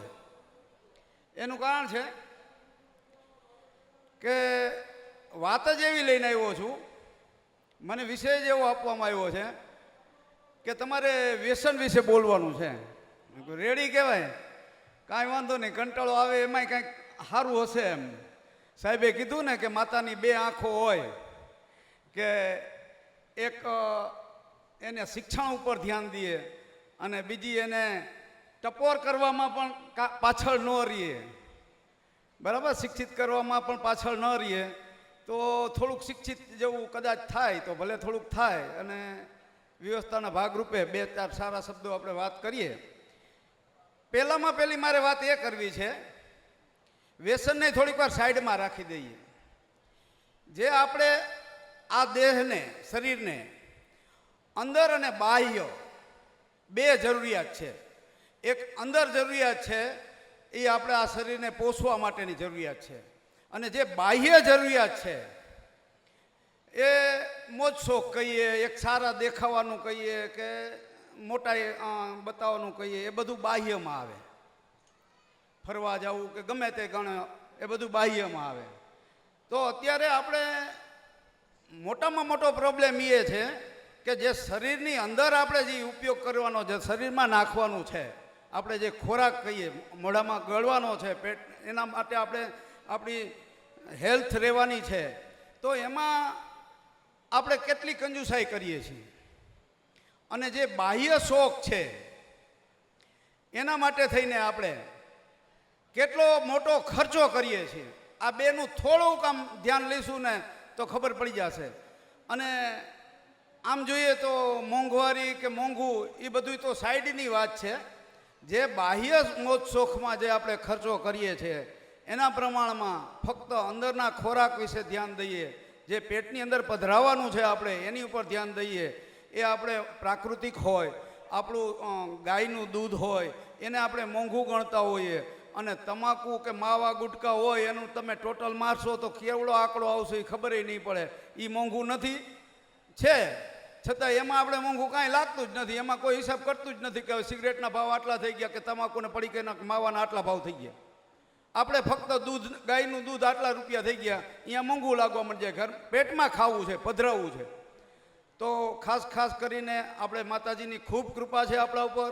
એનું કારણ છે કે વાત જ એવી લઈને આવ્યો છું, મને વિષય જ એવો આપવામાં આવ્યો છે કે તમારે વ્યસન વિશે બોલવાનું છે. રેડી કહેવાય, કાંઈ વાંધો નહીં, કંટાળો આવે એમાંય કાંઈક સારું હશે એમ. સાહેબે કીધું ને કે માતાની 2 આંખો હોય, કે એક એને શિક્ષણ ઉપર ધ્યાન દે અને બીજી એને ટપોર કરવામાં પણ પાછળ ન રહીએ. બરાબર, શિક્ષિત કરવામાં પણ પાછળ ન રહીએ તો થોડુંક શિક્ષિત જેવું કદાચ થાય તો ભલે થોડુંક થાય. અને વ્યવસ્થાના ભાગરૂપે 2-4 સારા શબ્દો આપણે વાત કરીએ. પહેલામાં પહેલી મારે વાત એ કરવી છે, વ્યસનને થોડીક વાર સાઈડમાં રાખી દઈએ. જે આપણે આ દેહને, શરીરને અંદર અને બાહ્ય બે જરૂરિયાત છે. એક અંદર જરૂરિયાત છે એ આપણે આ શરીરને પોષવા માટેની જરૂરિયાત છે, અને જે બાહ્ય જરૂરિયાત છે એ મોજ શોખ કહીએ, એક સારા દેખાવાનું કહીએ કે મોટાઈ બતાવવાનું કહીએ, એ બધું બાહ્યમાં આવે. ફરવા જવું કે ગમે તે ગણ, એ બધું બાહ્યમાં આવે. તો અત્યારે આપણે મોટામાં મોટો પ્રોબ્લેમ એ છે કે જે શરીરની અંદર આપણે જે ઉપયોગ કરવાનો, જે શરીરમાં નાખવાનું છે, આપણે જે ખોરાક કહીએ, મોઢામાં ગળવાનો છે, પેટ, એના માટે આપણે આપણી હેલ્થ રહેવાની છે, તો એમાં આપણે કેટલી કંજુસાઈ કરીએ છીએ. અને જે બાહ્ય શોખ છે એના માટે થઈને આપણે કેટલો મોટો ખર્ચો કરીએ છીએ. આ બેનું થોડુંક આમ ધ્યાન લઈશું ને તો ખબર પડી જશે. અને આમ જોઈએ તો મોંઘવારી કે મોંઘું એ બધું તો સાઈડની વાત છે. જે બાહ્ય મોજ શોખમાં જે આપણે ખર્ચો કરીએ છીએ એના પ્રમાણમાં ફક્ત અંદરના ખોરાક વિશે ધ્યાન દઈએ, જે પેટની અંદર પધરાવવાનું છે આપણે એની ઉપર ધ્યાન દઈએ. એ આપણે પ્રાકૃતિક હોય, આપણું ગાયનું દૂધ હોય, એને આપણે મોંઘું ગણતા હોઈએ. અને તમાકુ કે માવા ગુટકા હોય એનું તમે ટોટલ મારશો તો કેવડો આંકડો આવશે એ ખબર નહીં પડે. એ મોંઘું નથી છે, છતાં એમાં આપણે મોંઘું કાંઈ લાગતું જ નથી. એમાં કોઈ હિસાબ કરતું જ નથી કે સિગરેટના ભાવ આટલા થઈ ગયા કે તમાકુને પડીકાના માવાના આટલા ભાવ થઈ ગયા. આપણે ફક્ત દૂધ, ગાયનું દૂધ આટલા રૂપિયા થઈ ગયા, અહીંયા મોંઘું લાગવા માંડે. ઘર પેટમાં ખાવું છે, પધરાવવું છે. તો ખાસ કરીને આપણે માતાજીની ખૂબ કૃપા છે આપણા ઉપર.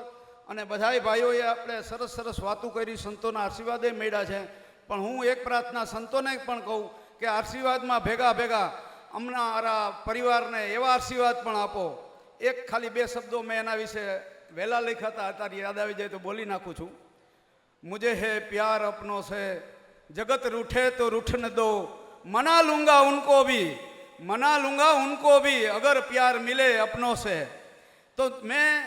અને બધાય ભાઈઓએ આપણે સરસ વાતો કરી, સંતોના આશીર્વાદે મળ્યા છે. પણ હું એક પ્રાર્થના સંતોને પણ કહું કે આશીર્વાદમાં ભેગા અમારા પરિવારને એવા આશીર્વાદ પણ આપો. એક ખાલી 2 શબ્દો મેં એના વિશે વહેલા લખ્યા હતા, અત્યારે યાદ આવી જાય તો બોલી નાખું છું. મુझे है प्यार अपनों से, जगत रूठे तो रूठने दो, मना लूंगा उनको भी अगर प्यार मिले अपनों से. તો મેં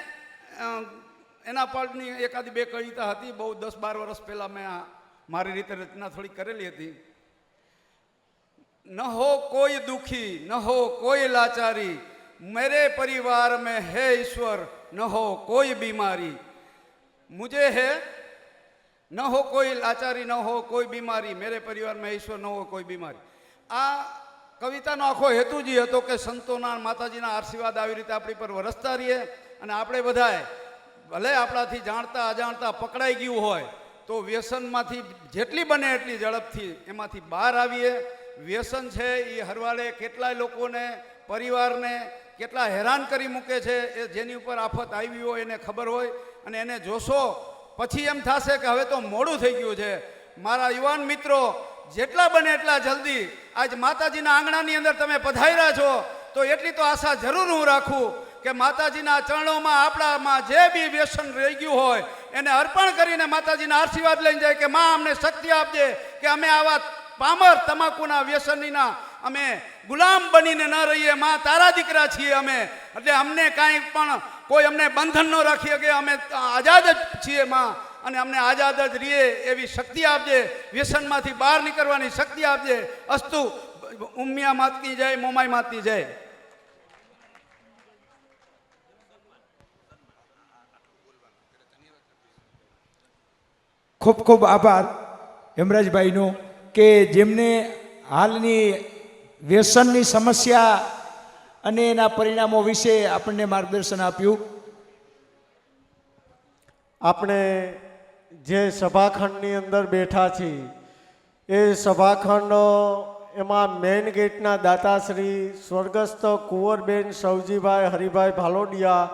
એના પાર્ટની એકાદી 2 કવિતા હતી, બહુ 10-12 વર્ષ પહેલાં મેં મારી રીતે રચના થોડી કરેલી હતી. ન હો કોઈ દુખી, ન હો કોઈ લાચારી, मेरे परिवार में है ईश्वर, न हो कोई बीमारी. मुझे है न हो कोई लाचारी, न हो कोई बीमारी, मेरे परिवार में ईश्वर, न हो कोई बीमारी. આ કવિતાનો આખો હેતુ જ હતો કે સંતોના, માતાજીના આશીર્વાદ આવી રીતે આપણી પર વરસતા રહીએ. અને આપણે બધાએ ભલે આપણાથી જાણતા અજાણતા પકડાઈ ગયું હોય તો વ્યસનમાંથી જેટલી બને એટલી ઝડપથી એમાંથી બહાર આવીએ. વ્યસન છે એ હરવાળે કેટલાય લોકોને, પરિવારને કેટલા હેરાન કરી મૂકે છે. એ જેની ઉપર આફત આવી હોય એને ખબર હોય, અને એને જોશો પછી એમ થશે કે હવે તો મોડું થઈ ગયું છે. મારા યુવાન મિત્રો, જેટલા બને એટલા જલ્દી આજ માતાજીના આંગણાની અંદર તમે પધાર્યા છો તો એટલી તો આશા જરૂર હું રાખું કે માતાજીના ચરણોમાં આપણામાં જે બી વ્યસન રહી ગયું હોય એને અર્પણ કરીને માતાજીના આશીર્વાદ લઈને જાય કે માં અમને શક્તિ આપજે કે અમે આવા પામર તમાકુના વ્યસનીના અમે ગુલામ બનીને ન રહીએ. માં તારા દીકરા છીએ અમે, એટલે અમને કાંઈ પણ કોઈ અમને બંધન ન રાખીએ કે અમે આઝાદ જ છીએ માં, અને અમને આઝાદ જ રહીએ એવી શક્તિ આપજે. વ્યસનમાંથી બહાર નીકળવાની શક્તિ આપજે. અસ્તુ. ઉમિયા માતની જય, મોમાઈ માતની જય. ખૂબ આભાર હેમરાજભાઈનો કે જેમને હાલની વ્યસનની સમસ્યા અને એના પરિણામો વિશે આપણને માર્ગદર્શન આપ્યું. આપણે જે સભાખંડની અંદર બેઠા છીએ એ સભાખંડ એમાં મેઇન ગેટના દાતાશ્રી સ્વર્ગસ્થ કુંવરબેન સૌજીભાઈ હરિભાઈ ભાલોડિયા,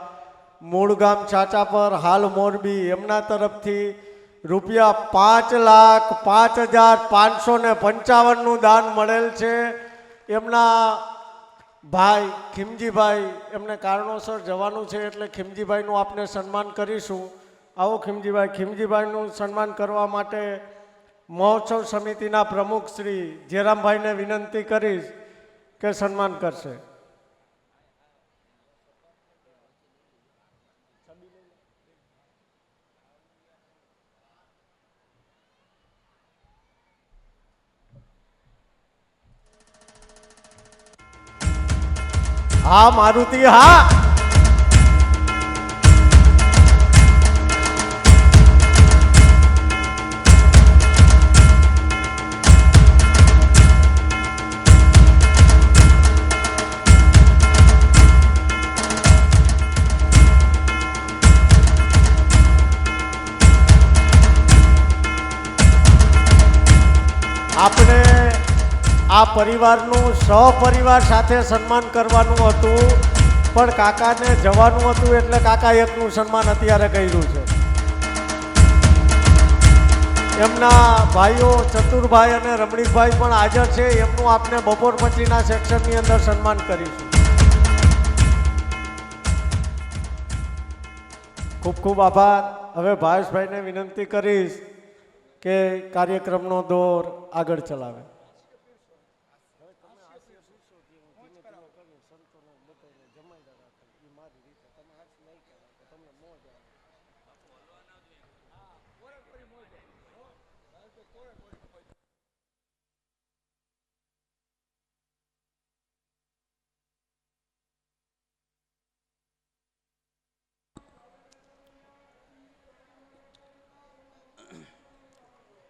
મૂળ ગામ ચાચાપર, હાલ મોરબી, એમના તરફથી રૂપિયા 5,05,555નું દાન મળેલ છે. એમના ભાઈ ખીમજીભાઈ, એમને કારણોસર જવાનું છે એટલે ખીમજીભાઈનું આપણે સન્માન કરીશું. આવો ખીમજીભાઈનું સન્માન કરવા માટે મહોત્સવ સમિતિના પ્રમુખ શ્રી જેરામભાઈને વિનંતી કરીશ કે સન્માન કરશે. હા મારુતિ, હા. આપણે આ પરિવારનું સહપરિવાર સાથે સન્માન કરવાનું હતું, પણ કાકાને જવાનું હતું એટલે કાકા એકનું સન્માન અત્યારે કર્યું છે. એમના ભાઈઓ ચતુરભાઈ અને રમણીકભાઈ પણ હાજર છે. એમનું આપને બપોર પછીના સેક્શનની અંદર સન્માન કરીશું. ખૂબ ખૂબ આભાર. હવે ભાવેશભાઈને વિનંતી કરીશ કે કાર્યક્રમનો દોર આગળ ચલાવે.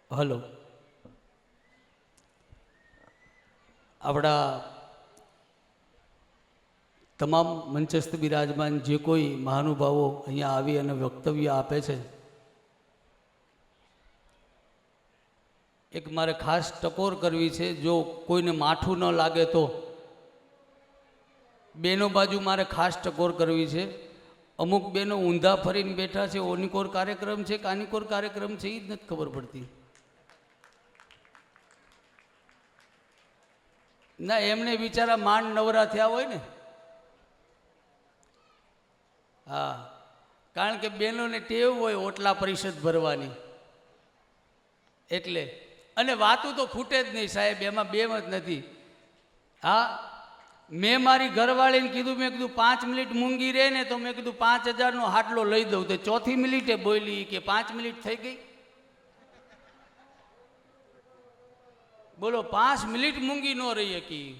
હલો, આપણા તમામ મંચસ્થ બિરાજમાન જે કોઈ મહાનુભાવો અહીંયા આવી અને વક્તવ્ય આપે છે, એક મારે ખાસ ટકોર કરવી છે. જો કોઈને માઠું ન લાગે તો બેનો બાજુ મારે ખાસ ટકોર કરવી છે. અમુક બેનો ઊંધા ફરીને બેઠા છે. ઓનિકોર કાર્યક્રમ છે કે આનિકોર કાર્યક્રમ છે એ જ નથી ખબર પડતી. ના, એમને બિચારા માંડ નવરા થયા હોય ને. હા, કારણ કે બહેનોને ટેવ હોય ઓટલા પરિષદ ભરવાની, એટલે. અને વાતું તો ખૂટે જ નહીં સાહેબ, એમાં બેમ જ નથી. હા, મેં મારી ઘરવાળીને કીધું, મેં કીધું 5 મિનિટ મૂંગી રહે ને તો મેં કીધું 5000નો હાટલો લઈ દઉં. તો ચોથી મિનિટે બોલી કે 5 મિનિટ થઈ ગઈ. બોલો, 5 મિનિટ મૂંગી ન રહી હતી.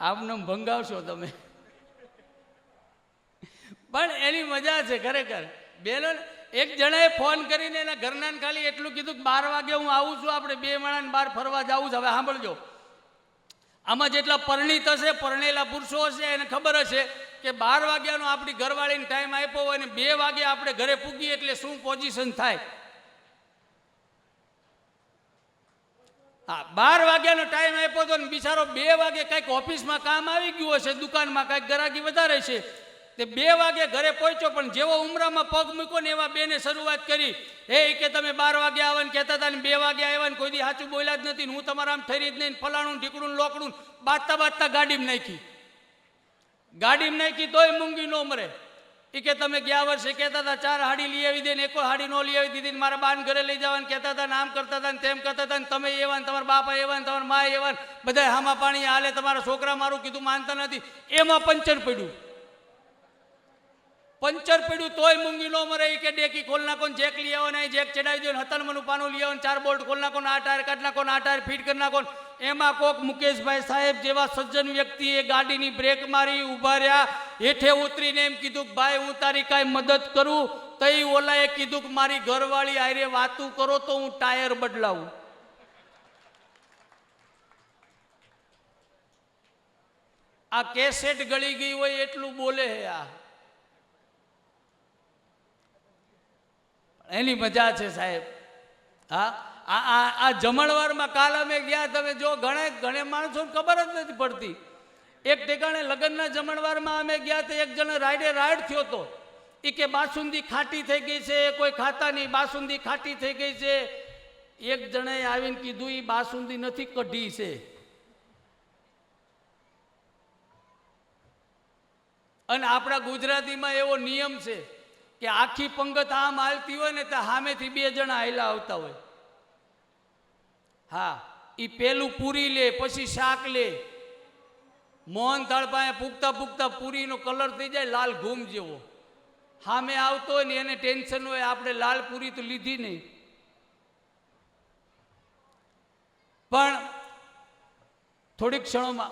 આમને ભંગાવશો તમે, પણ એની મજા છે ખરેખર. બેનો એક જણાએ ફોન કરીને એના ઘરના ખાલી એટલું કીધું કે 12 વાગે હું આવું છું, આપણે 2 માણસ બહાર ફરવા જવું છે. હવે સાંભળજો, આમાં જેટલા પરણિત હશે, પરણેલા પુરુષો હશે, એને ખબર હશે કે 12 વાગ્યાનો આપણી ઘરવાળીને ટાઈમ આપ્યો હોય ને 2 વાગે આપણે ઘરે પૂગીએ એટલે શું પોઝિશન થાય. હા, 12 વાગ્યાનો ટાઈમ આપ્યો હતો ને બિચારો 2 વાગે કંઈક ઓફિસમાં કામ આવી ગયું હશે, દુકાનમાં કંઈક ગ્રાહકી વધારે છે, તે 2 વાગે ઘરે પહોંચ્યો. પણ જેવો ઉમરામાં પગ મૂક્યો ને એવા બેને શરૂઆત કરી, એ કે તમે 12 વાગે આવવાનું કહેતા હતા ને 2 વાગે આવ્યા ને કોઈ દી સાચું બોલ્યા જ નથી, હું તમારા આમ થઈ જ નહીં, ફલાણું ઢીકડું લોકડું બાજતા બાજતા ગાડીમાં નાખી તોય મૂંગી ન મરે. એ કે તમે ગયા વર્ષે કહેતા હતા 4 હાડી લઈ આવી દે ને કોઈ હાડી ન લઈ આવી દીધી, મારા બાન ઘરે લઈ જવાનું કહેતા હતા, આમ કરતા હતા ને તેમ કરતા હતા, ને તમે એવા ને તમારા બાપા એવા ને તમારા મા એવા, બધા હામા પાણી હાલે, તમારા છોકરા મારું કીધું માનતા નથી. એમાં પંચર પડ્યું તોય મૂંગી નો મરે. કે ડેકી ખોલ નાખો, જેક લઈ આવો ને જેક ચડાવી દો, 57 પાનું લઈ આવો, 4 બોલ્ટ ખોલ નાખો, આ ટાયર કાઢ નાખો, આ ટાયર ફિટ કરી નાખો. એમાં કોક મુકેશભાઈ સાહેબ જેવા સજ્જન વ્યક્તિએ ગાડીની બ્રેક મારી, ઊભા રહ્યા, હેઠે ઉતરીને એમ કીધું કે ભાઈ હું તારી કાંઈ મદદ કરું. તઈ ઓલાએ કીધું કે મારી ઘરવાળી આરે વાતું કરો તો હું ટાયર બદલાવું. આ કેસેટ ગળી ગઈ હોય એટલું બોલે હે. એની મજા છે સાહેબ. હા, આ જમણવારમાં કાલ અમે ગયા, તમે જો ઘણા માણસોને ખબર જ નથી પડતી. એક ઠેકાણે લગ્નના જમણવારમાં અમે ગયા તો એક જણ રાઈડ થયો હતો. એ કે બાસુંદી ખાટી થઈ ગઈ છે, કોઈ ખાતા નહીં, બાસુંદી ખાટી થઈ ગઈ છે. એક જણાએ આવીને કીધું એ બાસુંદી નથી, કઢી છે. અને આપણા ગુજરાતીમાં એવો નિયમ છે કે આખી પંગત આમ હાલતી હોય ને તો સામેથી 2 જણા હાલ્યા આવતા હોય. હા, એ પેલું પૂરી લે, પછી શાક લે. મોહન થાળ પાસે પૂગતા પૂરીનો કલર થઈ જાય લાલ ઘૂમ જેવો. સામે આવતો હોય ને એને ટેન્શન હોય, આપણે લાલ પૂરી તો લીધી નહીં. પણ થોડીક ક્ષણોમાં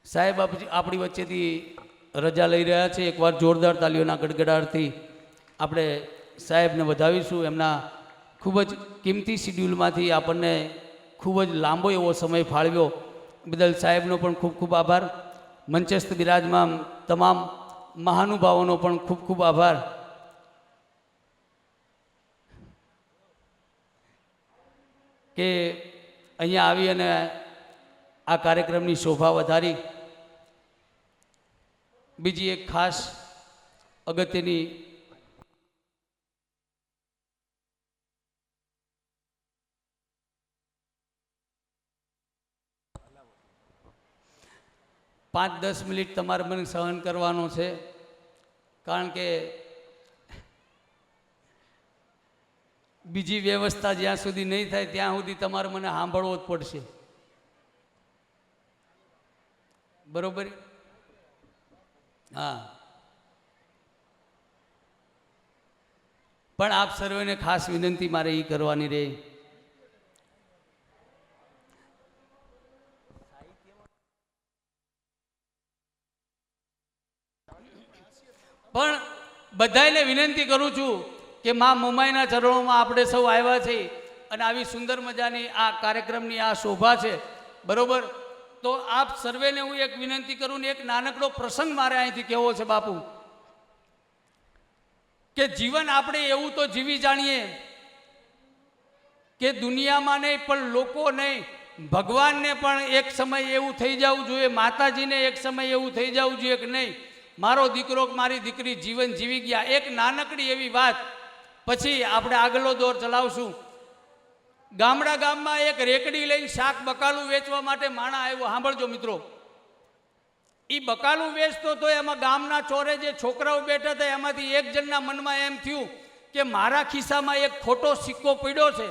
સાહેબ આપણી વચ્ચેથી રજા લઈ રહ્યા છે. એકવાર જોરદાર તાલીઓના ગડગડાટથી આપણે સાહેબને વધાવીશું. એમના ખૂબ જ કિંમતી શિડ્યુલમાંથી આપણને ખૂબ જ લાંબો એવો સમય ફાળવ્યો બદલ સાહેબનો પણ ખૂબ ખૂબ આભાર. મંચસ્થ બિરાજમાન તમામ મહાનુભાવોનો પણ ખૂબ ખૂબ આભાર. કે અહીંયા આવી અને આ કાર્યક્રમની શોભા વધારી. બીજી એક ખાસ અગત્યની પાંચ 10 મિનિટ તમારે મને સહન કરવાનો છે, કારણ કે બીજી વ્યવસ્થા જ્યાં સુધી નહીં થાય ત્યાં સુધી તમારે મને સાંભળવો જ પડશે. બરોબર? હા. પણ આપ સર્વેને ખાસ વિનંતી મારે એ કરવાની રહે, પણ બધાને વિનંતી કરું છું કે મા મોમાઈના ચરણોમાં આપણે સૌ આવ્યા છીએ અને આવી સુંદર મજાની આ કાર્યક્રમની આ શોભા છે. બરોબર? તો આપ સર્વેને હું એક વિનંતી કરું ને એક નાનકડો પ્રસંગ મારે અહીંથી કહેવો છે બાપુ, કે જીવન આપણે એવું તો જીવી જાણીએ કે દુનિયામાં નહીં પણ લોકો નહીં, ભગવાનને પણ એક સમય એવું થઈ જવું જોઈએ, માતાજીને એક સમય એવું થઈ જવું જોઈએ કે નહીં મારો દીકરો મારી દીકરી જીવન જીવી ગયા. એક નાનકડી એવી વાત, પછી આપણે આગળનો દોર ચલાવશું. ગામમાં એક રેકડી લઈને શાક બકાલું વેચવા માટે માણા આવ્યો. સાંભળજો મિત્રો, એ બકાલું વેચતો તો એમાં ગામના ચોરે જે છોકરાઓ બેઠા હતા એમાંથી એક જણના મનમાં એમ થયું કે મારા ખિસ્સામાં એક ખોટો સિક્કો પડ્યો છે,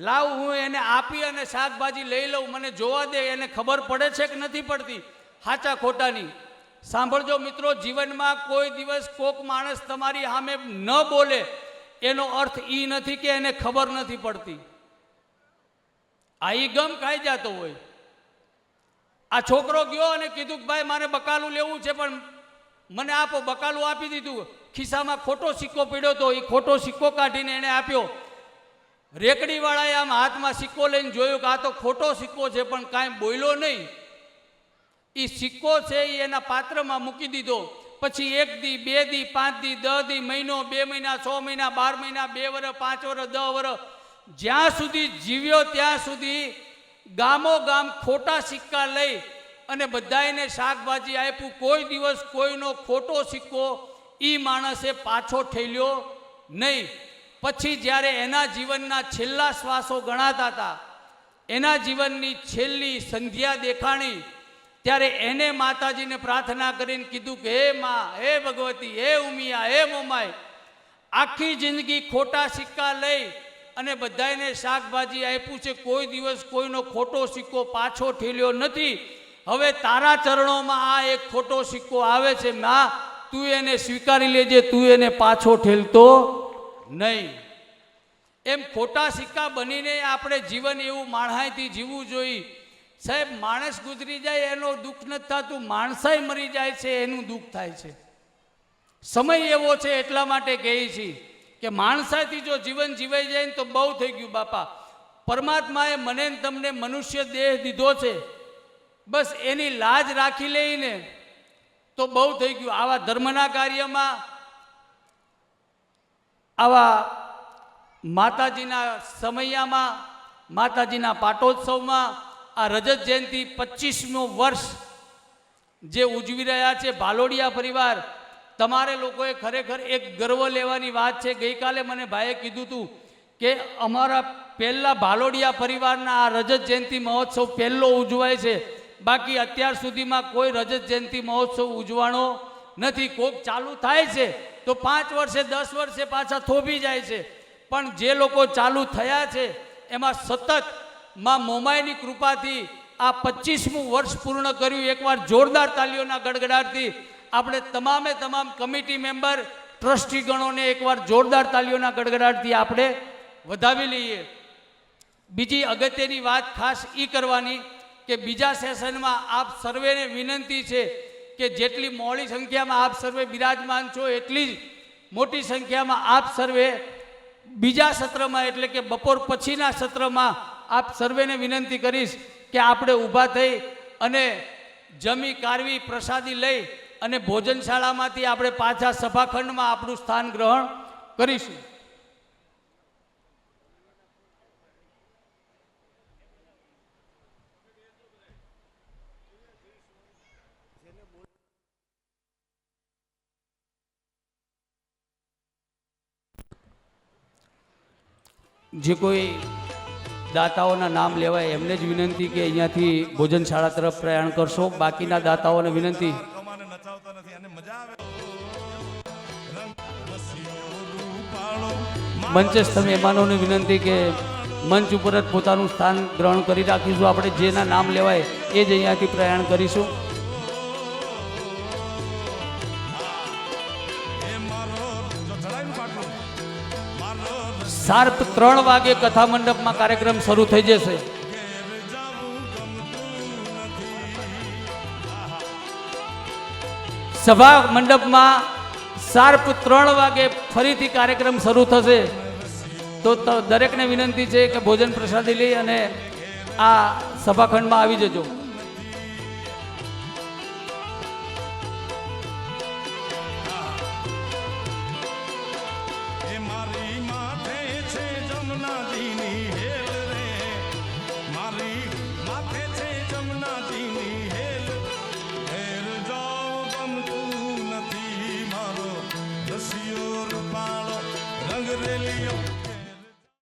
લાવ હું એને આપી અને શાકભાજી લઈ લઉં, મને જોવા દે એને ખબર પડે છે કે નથી પડતી સાચા ખોટાની. સાંભળજો મિત્રો, જીવનમાં કોઈ દિવસ કોક માણસ તમારી સામે ન બોલે એનો અર્થ એ નથી કે એને ખબર નથી પડતી. આ ઈ ગમ ખાઈ જતો હોય. આ છોકરો ગયો અને કીધું કે ભાઈ મારે બકાલું લેવું છે પણ મને આપો. બકાલું આપી દીધું, ખિસ્સામાં ખોટો સિક્કો પડ્યો હતો, એ ખોટો સિક્કો કાઢીને એને આપ્યો. રેકડીવાળાએ આમ હાથમાં સિક્કો લઈને જોયું કે આ તો ખોટો સિક્કો છે, પણ કાંઈ બોલ્યો નહીં. એ સિક્કો છે એ એના પાત્રમાં મૂકી દીધો. પછી 1 દી 2 દી 5 દી 10 દી, મહિનો 2 મહિના 6 મહિના 12 મહિના 2 વર્ષ 5 વર્ષ 10 વર્ષ જ્યાં સુધી જીવ્યો ત્યાં સુધી ગામોગામ ખોટા સિક્કા લઈ અને બધાને શાકભાજી આપ્યું. કોઈ દિવસ કોઈનો ખોટો સિક્કો એ માણસે પાછો ઠેલ્યો નહીં. પછી જ્યારે એના જીવનના છેલ્લા શ્વાસો ગણાતા હતા, એના જીવનની છેલ્લી સંધ્યા દેખાણી, ત્યારે એને માતાજીને પ્રાર્થના કરીને કીધું કે હે માં, હે ભગવતી, હે ઉમિયા, હે મોમાઈ, આખી જિંદગી ખોટા સિક્કા લઈ અને બધાને શાકભાજી આપ્યું છે, કોઈ દિવસ કોઈનો ખોટો સિક્કો પાછો ઠેલ્યો નથી. હવે તારા ચરણોમાં આ એક ખોટો સિક્કો આવે છે, માં તું એને સ્વીકારી લેજે, તું એને પાછો ઠેલતો નહીં. એમ ખોટા સિક્કા બનીને આપણે જીવન એવું માણસાઈથી જીવવું જોઈએ. સાહેબ, માણસ ગુજરી જાય એનો દુઃખ નથી થતું, માણસાઈ મરી જાય છે એનું દુઃખ થાય છે. સમય એવો છે એટલા માટે કહીએ છીએ કે માણસાઈથી જો જીવન જીવાઈ જાય ને તો બહુ થઈ ગયું બાપા. પરમાત્માએ મને ને તમને મનુષ્ય દેહ દીધો છે, બસ એની લાજ રાખી લઈને તો બહુ થઈ ગયું. આવા ધર્મના કાર્યમાં, આવા માતાજીના સમયામાં, માતાજીના પાટોત્સવમાં આ રજત જયંતિ 25મો વર્ષ જે ઉજવી રહ્યા છે ભાલોડિયા પરિવાર, તમારે લોકોએ ખરેખર એક ગર્વ લેવાની વાત છે. ગઈકાલે મને ભાઈએ કીધું હતું કે અમારા પહેલા ભાલોડિયા પરિવારના આ રજત જયંતિ મહોત્સવ પહેલો ઉજવાય છે, બાકી અત્યાર સુધીમાં કોઈ રજત જયંતિ મહોત્સવ ઉજવાણો નથી. કોક ચાલુ થાય છે તો 5 વર્ષે 10 વર્ષે પાછા થોભી જાય છે, પણ જે લોકો ચાલુ થયા છે એમાં સતત માં મોમાઈની કૃપાથી આ 25મું વર્ષ પૂર્ણ કર્યું. એકવાર જોરદાર તાલીઓના ગડગડાટથી આપણે તમામ કમિટી મેમ્બર, ટ્રસ્ટીગણોને એકવાર જોરદાર તાલીઓના ગડગડાટથી આપણે વધાવી લઈએ. બીજી અગત્યની વાત ખાસ એ કરવાની કે બીજા સેશનમાં આપ સર્વેને વિનંતી છે કે જેટલી મોડી સંખ્યામાં આપ સર્વે બિરાજમાન છો એટલી જ મોટી સંખ્યામાં આપ સર્વે બીજા સત્રમાં એટલે કે બપોર પછીના સત્રમાં આપ સર્વેને વિનંતી કરીશ કે આપણે ઊભા થઈ અને જમી કારવી પ્રસાદી લઈ અને ભોજનશાળામાંથી આપણે પાછા સભાખંડમાં આપણું સ્થાન ગ્રહણ કરીશું. જે કોઈ દાતાઓના નામ લેવાય એમને જ વિનંતી કે અહીંયાથી ભોજનશાળા તરફ પ્રયાણ કરશો. બાકીના દાતાઓને વિનંતી મંચસ્થ મહેમાનોને વિનંતી કે મંચ ઉપર જ પોતાનું સ્થાન ગ્રહણ કરી રાખીશું. આપણે જેના નામ લેવાય એ જ અહીંયાથી પ્રયાણ કરીશું. શાર્પ 3 વાગે કથા મંડપમાં કાર્યક્રમ શરૂ થઈ જશે. સભા મંડપમાં શાર્પ 3 વાગે ફરીથી કાર્યક્રમ શરૂ થશે. તો દરેકને વિનંતી છે કે ભોજન પ્રસાદી લઈ અને આ સભાખંડમાં આવી જજો.